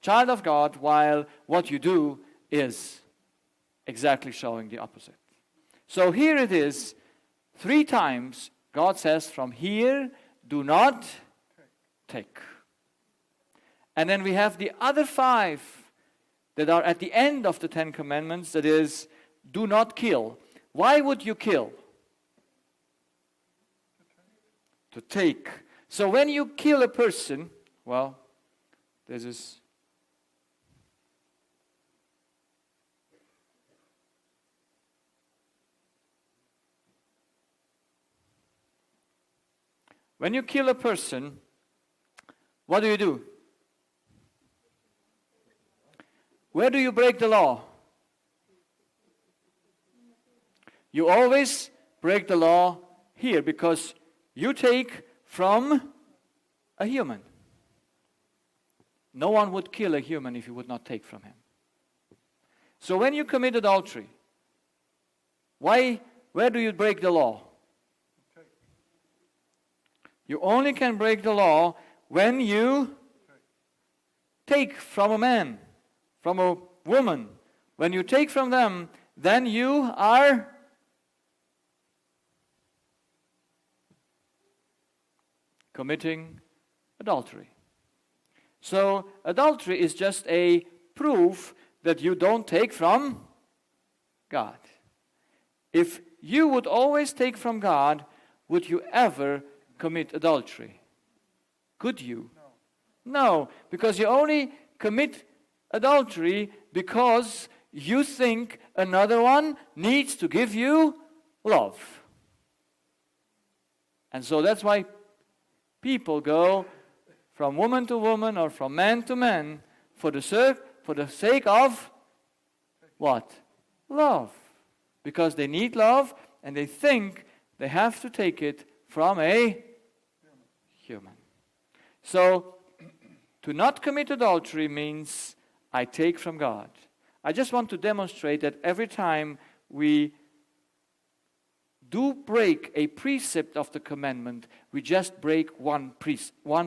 child of God, while what you do is exactly showing the opposite. So here it is, 3 times God says, from here, do not take. And then we have the other 5 that are at the end of the 10 commandments, that is, do not kill. Why would you kill? To take. So when you kill a person, well, this is... When you kill a person, what do? Where do you break the law? You always break the law here because you take from a human. No one would kill a human if you would not take from him. So when you commit adultery, where do you break the law? You only can break the law when you take from a man, from a woman. When you take from them, then you are committing adultery. So adultery is just a proof that you don't take from God. If you would always take from God, would you ever commit adultery? Could you? No, because you only commit adultery because you think another one needs to give you love. And so that's why people go from woman to woman or from man to man for the sake of what? Love. Because they need love and they think they have to take it from a human. So, to not commit adultery means I take from God. I just want to demonstrate that every time we do break a precept of the commandment, we just break one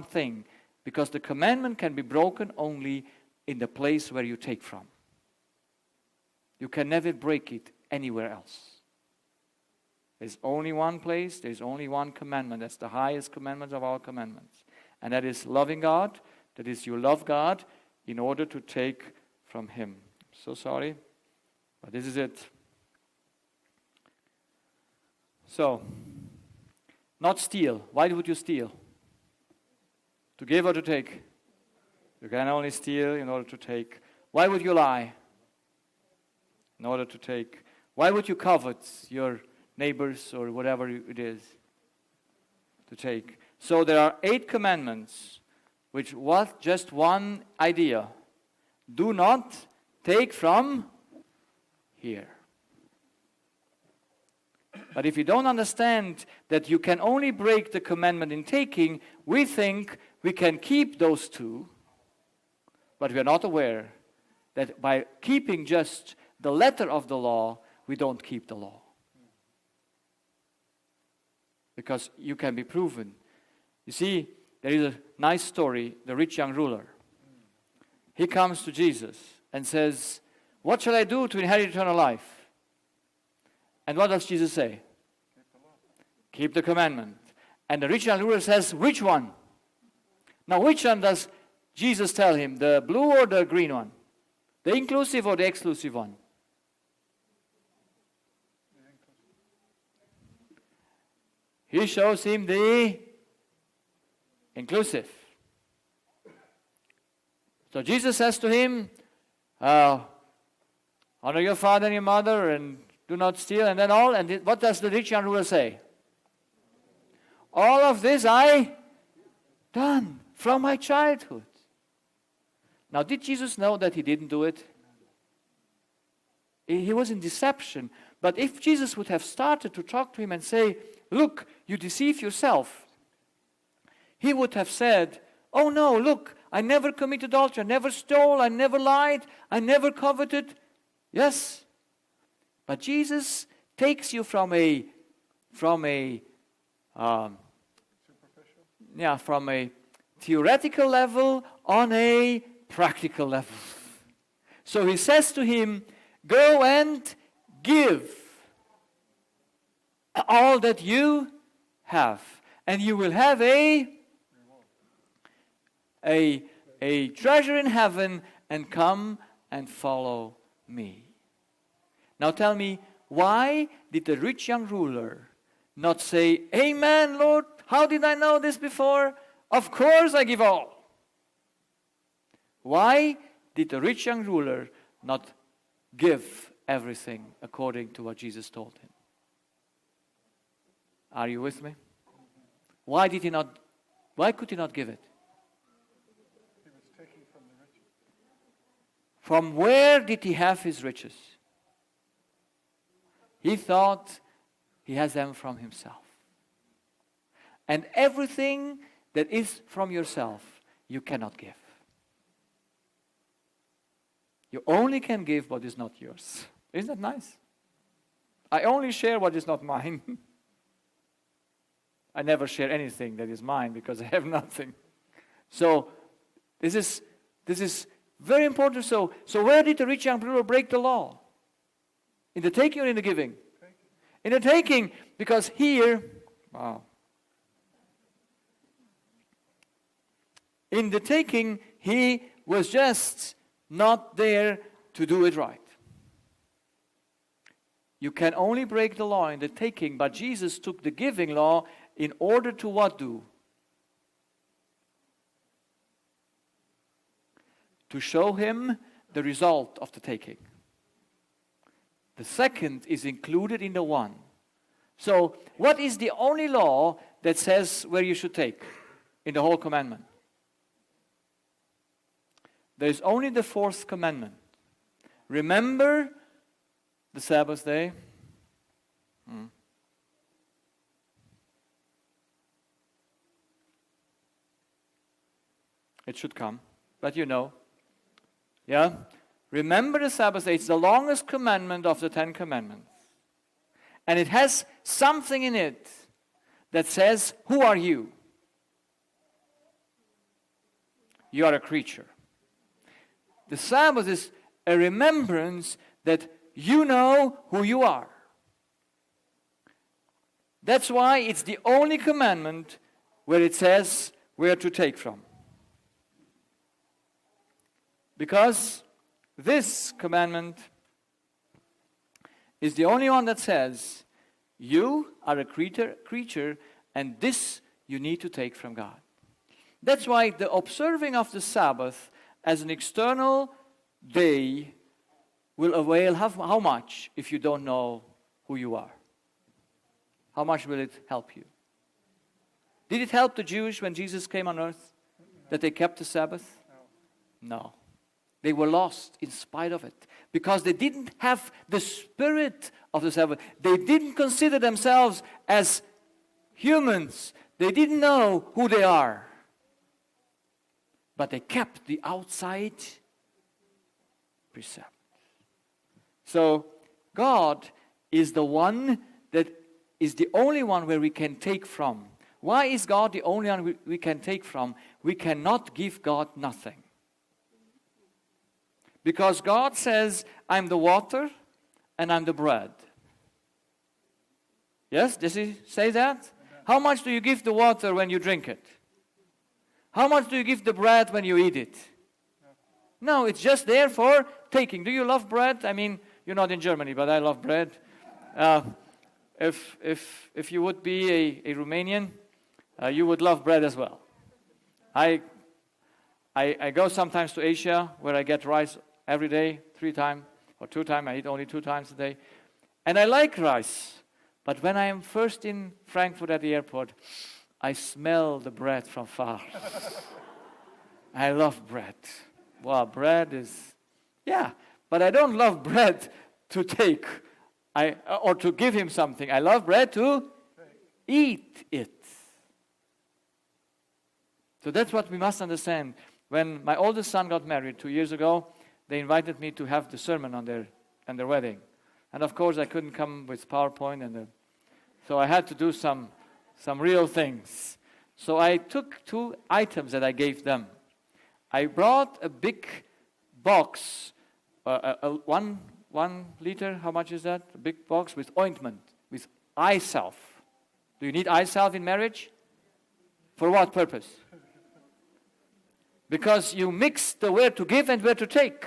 thing. Because the commandment can be broken only in the place where you take from. You can never break it anywhere else. There's only one place, there's only one commandment. That's the highest commandment of all commandments. And that is loving God. That is, you love God in order to take from Him. So sorry, but this is it. So, not steal. Why would you steal? To give or to take? You can only steal in order to take. Why would you lie? In order to take. Why would you covet your neighbors or whatever it is? To take. So there are 8 commandments, which was just one idea. Do not take from here. But if you don't understand that you can only break the commandment in taking, we think we can keep those 2, but we are not aware that by keeping just the letter of the law, we don't keep the law. Because you can be proven. You see, there is a nice story, the rich young ruler. He comes to Jesus and says, "What shall I do to inherit eternal life?" And what does Jesus say? Keep the commandment. And the rich young ruler says, "Which one?" Now, which one does Jesus tell him? The blue or the green one? The inclusive or the exclusive one? He shows him the inclusive. So Jesus says to him, honor your father and your mother and do not steal, and then all. And what does the rich young ruler say? All of this I done from my childhood. Now, did Jesus know that he didn't do it? He was in deception. But if Jesus would have started to talk to him and say, "Look, you deceive yourself," he would have said, "Oh no, look, I never committed adultery, I never stole, I never lied, I never coveted." Yes. But Jesus takes you from a theoretical level on a practical level. So he says to him, "Go and give all that you have, and you will have a treasure in heaven, and come and follow me." Now tell me, why did the rich young ruler not say, "Amen, Lord, how did I know this before? Of course I give all." Why did the rich young ruler not give everything according to what Jesus told him? Are you with me? Why could he not give it? He was taking from the riches. From where did he have his riches? He thought he has them from himself. And everything that is from yourself, you cannot give. You only can give what is not yours. Isn't that nice? I only share what is not mine. I never share anything that is mine because I have nothing. So this is very important. So where did the rich young ruler break the law? In the taking or in the giving? In the taking, because here, in the taking, he was just not there to do it right. You can only break the law in the taking, but Jesus took the giving law in order to what do? To show him the result of the taking. The second is included in the one. So, what is the only law that says where you should take in the whole commandment. There is only the fourth commandment. Remember the Sabbath day. It should come, but you know. Yeah? Remember the Sabbath day. It's the longest commandment of the 10 Commandments. And it has something in it that says, who are you? You are a creature. The Sabbath is a remembrance that you know who you are. That's why it's the only commandment where it says where to take from. Because this commandment is the only one that says you are a creature and this you need to take from God. That's why the observing of the Sabbath as an external day will avail how much if you don't know who you are? How much will it help you? Did it help the Jews when Jesus came on earth that they kept the Sabbath? No. They were lost in spite of it because they didn't have the spirit of the Sabbath. They didn't consider themselves as humans. They didn't know who they are. But they kept the outside precept. So God is the one that is the only one where we can take from. Why is God the only one we can take from? We cannot give God nothing. Because God says, I'm the water and I'm the bread. Yes, does he say that? How much do you give the water when you drink it? How much do you give the bread when you eat it? No, it's just there for taking. Do you love bread? I mean, you're not in Germany, but I love bread. If you would be a Romanian, you would love bread as well. I go sometimes to Asia where I get rice every day, 3 times or 2 times. I eat only 2 times a day. And I like rice. But when I am first in Frankfurt at the airport, I smell the bread from far. I love bread. Wow, bread is, yeah. But I don't love bread to take or to give him something. I love bread to eat it. So that's what we must understand. When my oldest son got married 2 years ago, they invited me to have the sermon on their wedding. And of course I couldn't come with PowerPoint, so I had to do some real things. So I took 2 items that I gave them. I brought a big box, 1 liter, how much is that? A big box with ointment, with eye salve. Do you need eye salve in marriage? For what purpose? Because you mix the where to give and where to take.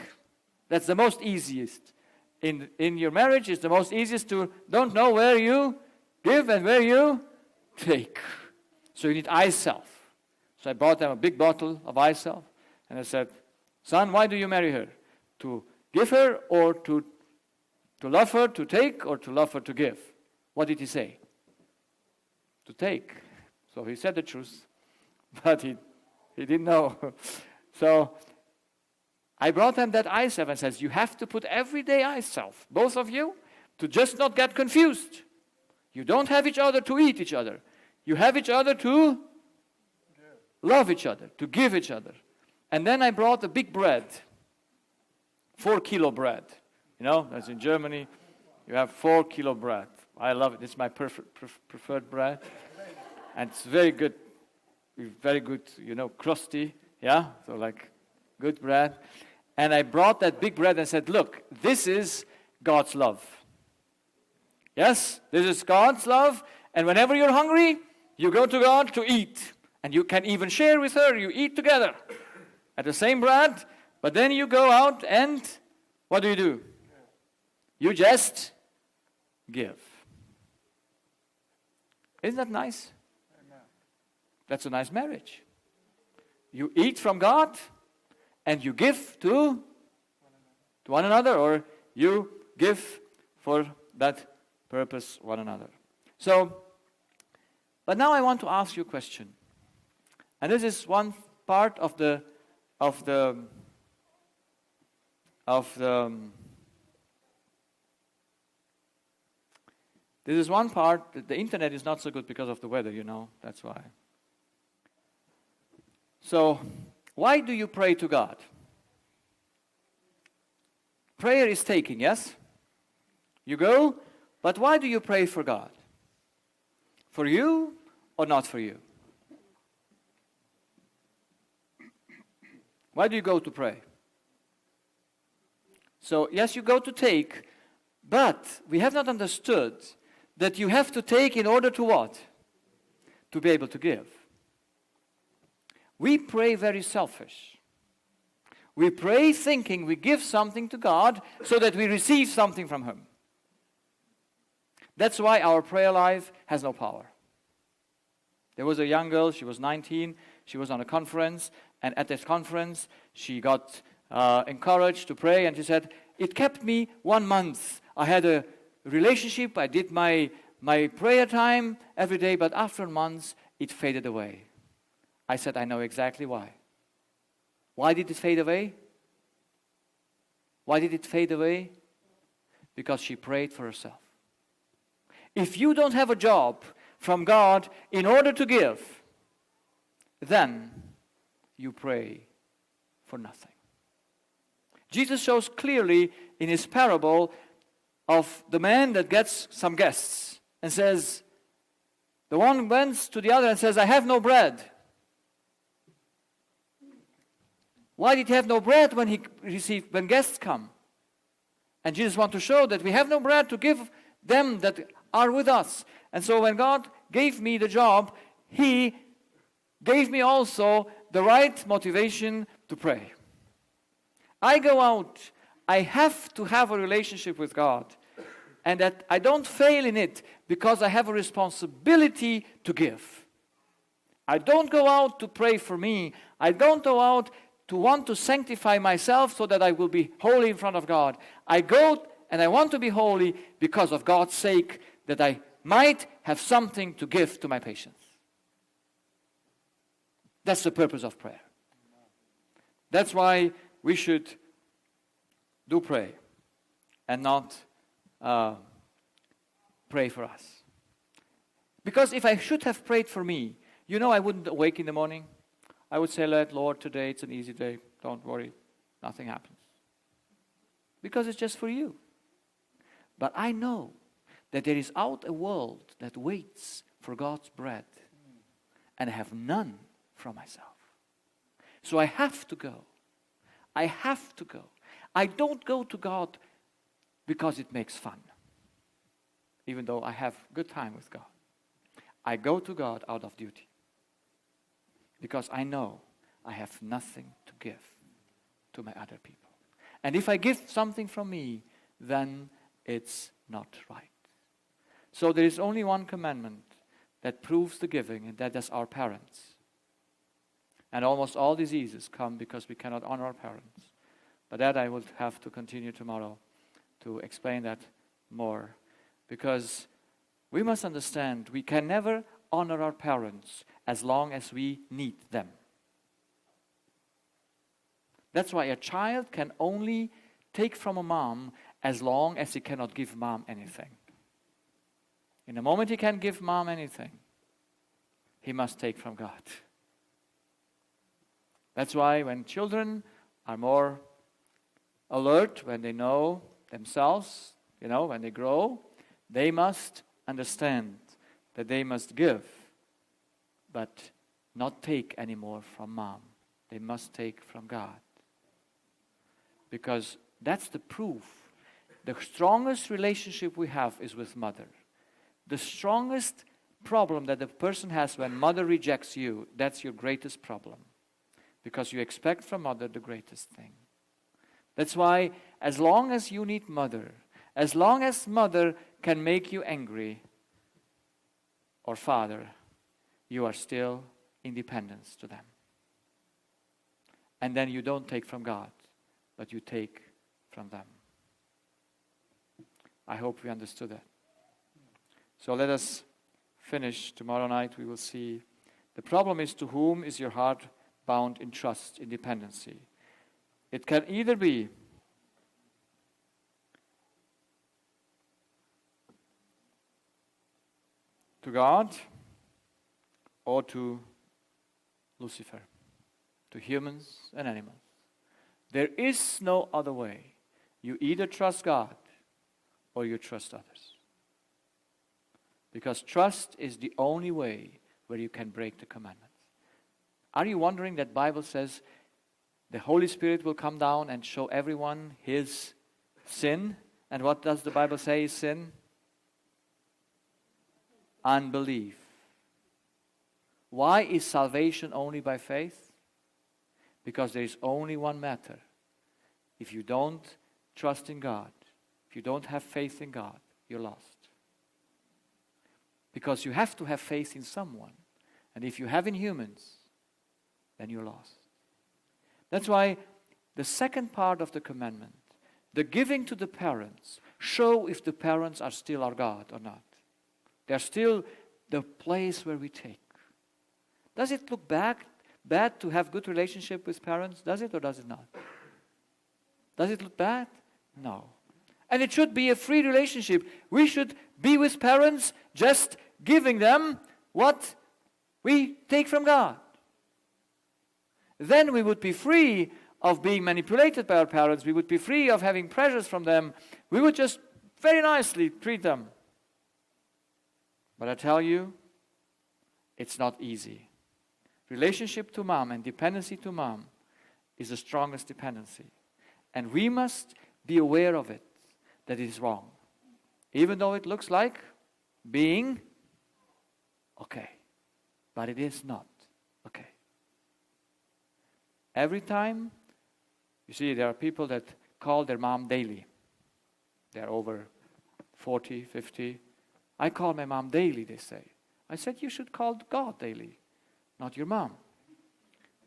That's the most easiest. In your marriage, it's the most easiest to don't know where you give and where you take. So you need eye salve. So I bought them a big bottle of eye salve. And I said, son, why do you marry her? To give her or to love her to take or to love her to give? What did he say? To take. So he said the truth. But he didn't know. So I brought them that eye salve and says, you have to put everyday eye salve, both of you, to just not get confused. You don't have each other to eat each other. You have each other to love each other, to give each other. And then I brought a big bread, 4 kilo bread. You know, as in Germany, you have 4 kilo bread. I love it. It's my preferred bread. And it's very good, crusty. Yeah, so like good bread. And I brought that big bread and said, look, this is God's love. Yes, this is God's love. And whenever you're hungry, you go to God to eat. And you can even share with her. You eat together at the same bread. But then you go out and what do? You just give. Isn't that nice? Amen. That's a nice marriage. You eat from God and you give to one another, or you give for that purpose one another. So, But now I want to ask you a question. And this is one part of the this is one part. The internet is not so good because of the weather, that's why. So, why do you pray to God? Prayer is taking, yes? You go, but why do you pray for God? For you or not for you? Why do you go to pray? So, yes, you go to take, but we have not understood that you have to take in order to what? To be able to give. We pray very selfish. We pray thinking we give something to God so that we receive something from Him. That's why our prayer life has no power. There was a young girl, she was 19, she was on a conference, and at this conference she got encouraged to pray, and she said, it kept me 1 month. I had a relationship, I did my prayer time every day, but after months it faded away. I said, I know exactly why. Why did it fade away? Why did it fade away? Because she prayed for herself. If you don't have a job from God in order to give, then you pray for nothing. Jesus shows clearly in his parable of the man that gets some guests and says, the one went to the other and says, I have no bread. Why did he have no bread when guests come? And Jesus wants to show that we have no bread to give them that are with us. And so when God gave me the job, He gave me also the right motivation to pray. I go out, I have to have a relationship with God. And that I don't fail in it because I have a responsibility to give. I don't go out to pray for me. I don't go out to want to sanctify myself so that I will be holy in front of God. I go and I want to be holy because of God's sake, that I might have something to give to my patients. That's the purpose of prayer. That's why we should do pray and not pray for us. Because if I should have prayed for me, I wouldn't awake in the morning. I would say, Lord, today it's an easy day. Don't worry. Nothing happens. Because it's just for you. But I know that there is out a world that waits for God's bread. And I have none from myself. So I have to go. I have to go. I don't go to God because it makes fun. Even though I have good time with God. I go to God out of duty. Because I know I have nothing to give to my other people. And if I give something from me, then it's not right. So there is only one commandment that proves the giving, and that is our parents. And almost all diseases come because we cannot honor our parents. But that I will have to continue tomorrow to explain that more. Because we must understand we can never honor our parents as long as we need them. That's why a child can only take from a mom as long as he cannot give mom anything. In the moment he can give mom anything, he must take from God. That's why when children are more alert, when they know themselves, when they grow, they must understand that they must give, but not take anymore from mom. They must take from God. Because that's the proof. The strongest relationship we have is with mother. The strongest problem that a person has when mother rejects you, that's your greatest problem. Because you expect from mother the greatest thing. That's why as long as you need mother, as long as mother can make you angry, or father, you are still independent to them. And then you don't take from God, but you take from them. I hope we understood that. So let us finish, tomorrow night we will see. The problem is, to whom is your heart bound in trust, in dependency? It can either be to God or to Lucifer, to humans and animals. There is no other way. You either trust God or you trust others. Because trust is the only way where you can break the commandments. Are you wondering that Bible says the Holy Spirit will come down and show everyone his sin? And what does the Bible say is sin? Unbelief. Why is salvation only by faith? Because there is only one matter. If you don't trust in God, if you don't have faith in God, you're lost. Because you have to have faith in someone. And if you have in humans, then you're lost. That's why the second part of the commandment, the giving to the parents, show if the parents are still our God or not. They're still the place where we take. Does it look bad to have good relationship with parents? Does it or does it not? Does it look bad? No. And it should be a free relationship. We should be with parents just giving them what we take from God. Then we would be free of being manipulated by our parents. We would be free of having pressures from them. We would just very nicely treat them. But I tell you, it's not easy. Relationship to mom and dependency to mom is the strongest dependency. And we must be aware of it, that it is wrong. Even though it looks like being okay. But it is not okay. Every time, you see, there are people that call their mom daily. They're over 40, 50. I call my mom daily, they say. I said, you should call God daily, not your mom.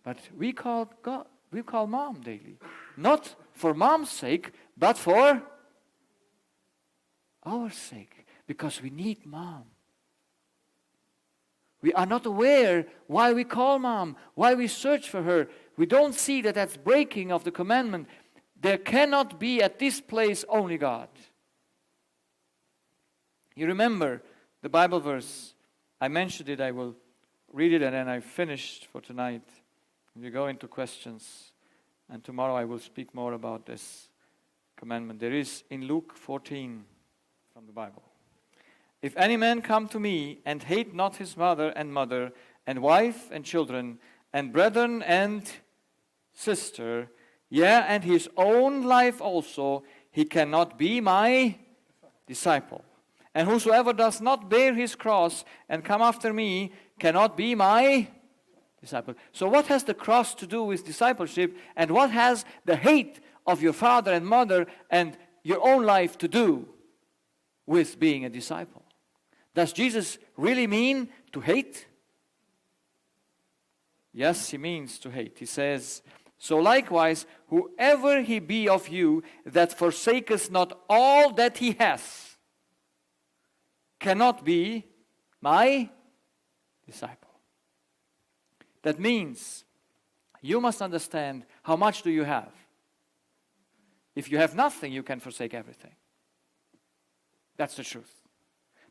But we call God, we call mom daily. Not for mom's sake, but for our sake. Because we need mom. We are not aware why we call mom, why we search for her. We don't see that that's breaking of the commandment. There cannot be at this place only God. You remember the Bible verse. I mentioned it. I will read it and then I finished for tonight. We go into questions. And tomorrow I will speak more about this commandment. There is in Luke 14 from the Bible. If any man come to me and hate not his mother and mother and wife and children and brethren and sister, yea, and his own life also, he cannot be my disciple. And whosoever does not bear his cross and come after me cannot be my disciple. So what has the cross to do with discipleship? And what has the hate of your father and mother and your own life to do with being a disciple? Does Jesus really mean to hate? Yes, he means to hate. He says, so likewise, whoever he be of you that forsaketh not all that he has, cannot be my disciple. That means you must understand how much do you have. If you have nothing, you can forsake everything. That's the truth.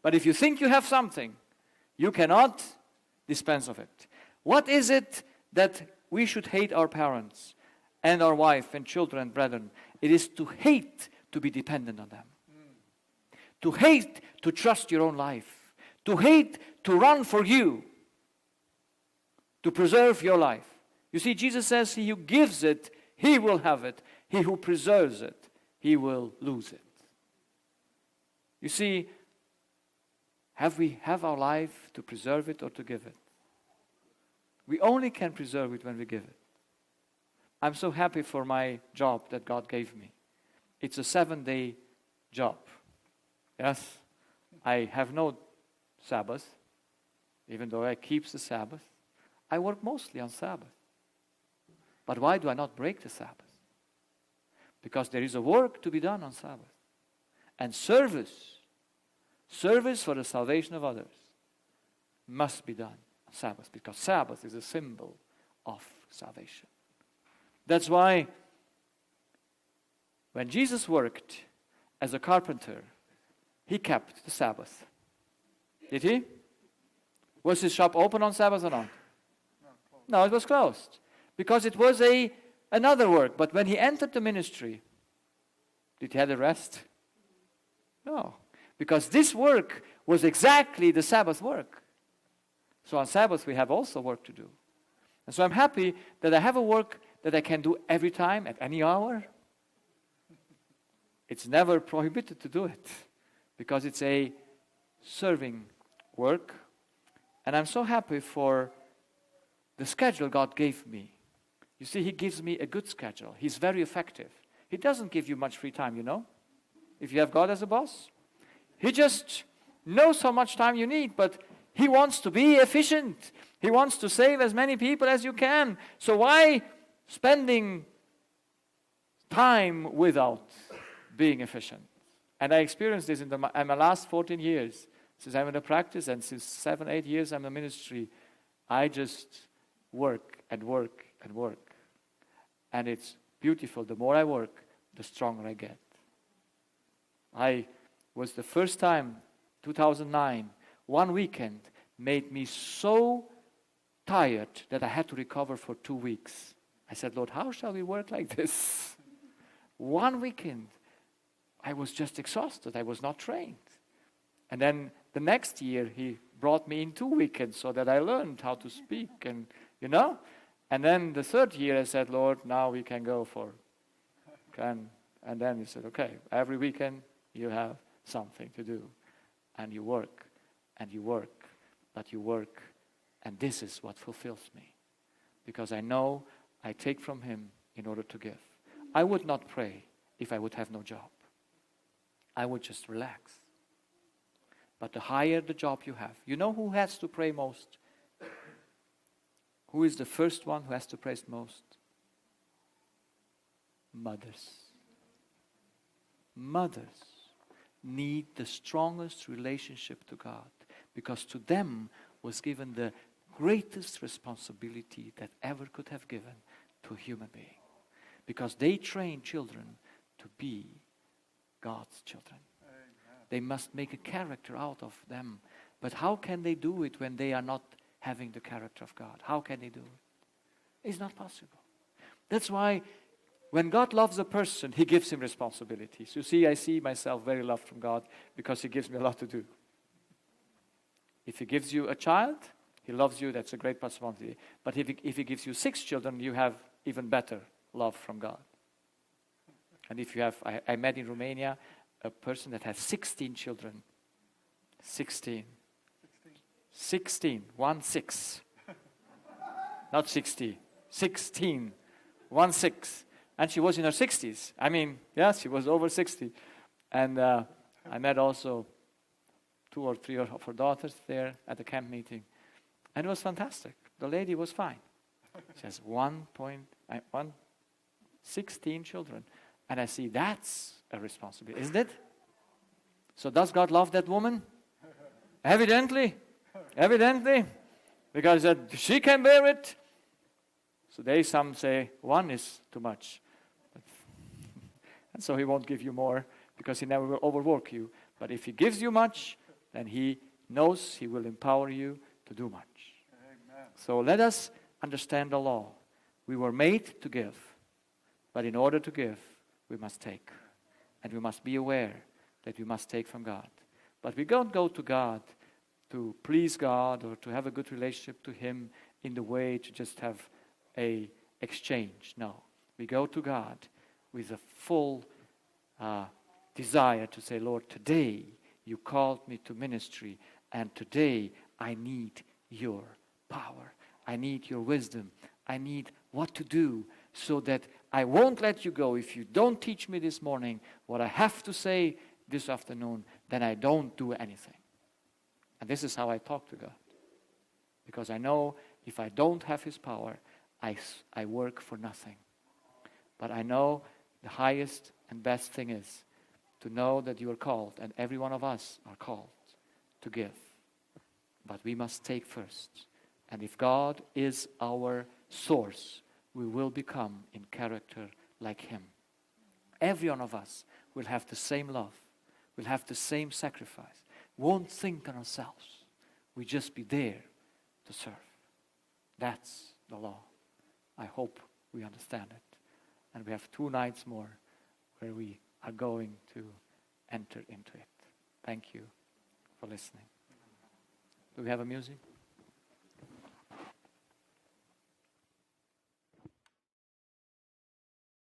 But if you think you have something, you cannot dispense of it. What is it that we should hate our parents and our wife and children and brethren? It is to hate to be dependent on them. To hate to trust your own life. To hate to run for you. To preserve your life. You see, Jesus says, he who gives it, he will have it. He who preserves it, he will lose it. You see, have we have our life to preserve it or to give it? We only can preserve it when we give it. I'm so happy for my job that God gave me. It's a 7-day job. Yes, I have no Sabbath, even though I keep the Sabbath. I work mostly on Sabbath. But why do I not break the Sabbath? Because there is a work to be done on Sabbath. And service for the salvation of others. must be done on Sabbath, because Sabbath is a symbol of salvation. That's why when Jesus worked as a carpenter, he kept the Sabbath. Did he? Was his shop open on Sabbath or not? No, it was closed. Because it was another work. But when he entered the ministry, did he have a rest? No. Because this work was exactly the Sabbath work. So on Sabbath we have also work to do. And so I'm happy that I have a work that I can do every time, at any hour. It's never prohibited to do it, because it's a serving work. And I'm so happy for the schedule God gave me. You see, He gives me a good schedule. He's very effective. He doesn't give you much free time, you know, if you have God as a boss. He just knows how much time you need, but He wants to be efficient. He wants to save as many people as you can. So why spending time without being efficient? And I experienced this in my last 14 years. Since I'm in the practice, and since 7, 8 years I'm in ministry, I just work and work and work. And it's beautiful. The more I work, the stronger I get. I was the first time, 2009, one weekend made me so tired that I had to recover for 2 weeks. I said, Lord, how shall we work like this? One weekend, I was just exhausted. I was not trained. And then the next year, He brought me in 2 weekends so that I learned how to speak, and you know. And then the third year, I said, Lord, now we can go for. And then He said, okay, every weekend you have something to do, and you work, and you work, but you work, and this is what fulfills me, because I know I take from Him in order to give. I would not pray if I would have no job. I would just relax. But the higher the job you have, you know who has to pray most? Who is the first one who has to pray most? Mothers. Mothers need the strongest relationship to God, because to them was given the greatest responsibility that ever could have given to a human being. Because they train children to be God's children. They must make a character out of them. But how can they do it when they are not having the character of God? How can they do it? It's not possible. That's why when God loves a person, He gives him responsibilities. You see, I see myself very loved from God because He gives me a lot to do. If He gives you a child, He loves you, that's a great responsibility. But if He gives you 6 children, you have even better love from God. And if you have, I met in Romania a person that has 16 children. 16. 16. 1 6. Not 60. 16. 1 6. And she was in her 60s. I mean, yes, she was over 60. And I met also 2 or 3 of her daughters there at the camp meeting. And it was fantastic. The lady was fine. She has 16 children. And I see that's a responsibility, isn't it? So does God love that woman? Evidently. Evidently. Because she can bear it. So some say 1 is too much. And so He won't give you more, because He never will overwork you. But if He gives you much, then He knows He will empower you to do much. Amen. So let us understand the law. We were made to give. But in order to give, we must take. And we must be aware that we must take from God. But we don't go to God to please God or to have a good relationship to Him in the way to just have a exchange. No. We go to God with a full desire to say, Lord, today You called me to ministry, and today I need Your power. I need Your wisdom. I need what to do so that I won't let You go. If You don't teach me this morning what I have to say this afternoon, then I don't do anything. And this is how I talk to God. Because I know if I don't have His power, I work for nothing. But I know the highest and best thing is to know that you are called, and every one of us are called to give. but we must take first. And if God is our source, we will become in character like Him. Every one of us will have the same love, will have the same sacrifice, won't think on ourselves. We just be there to serve. That's the law. I hope we understand it. And we have 2 nights more where we are going to enter into it. Thank you for listening. Do we have a music?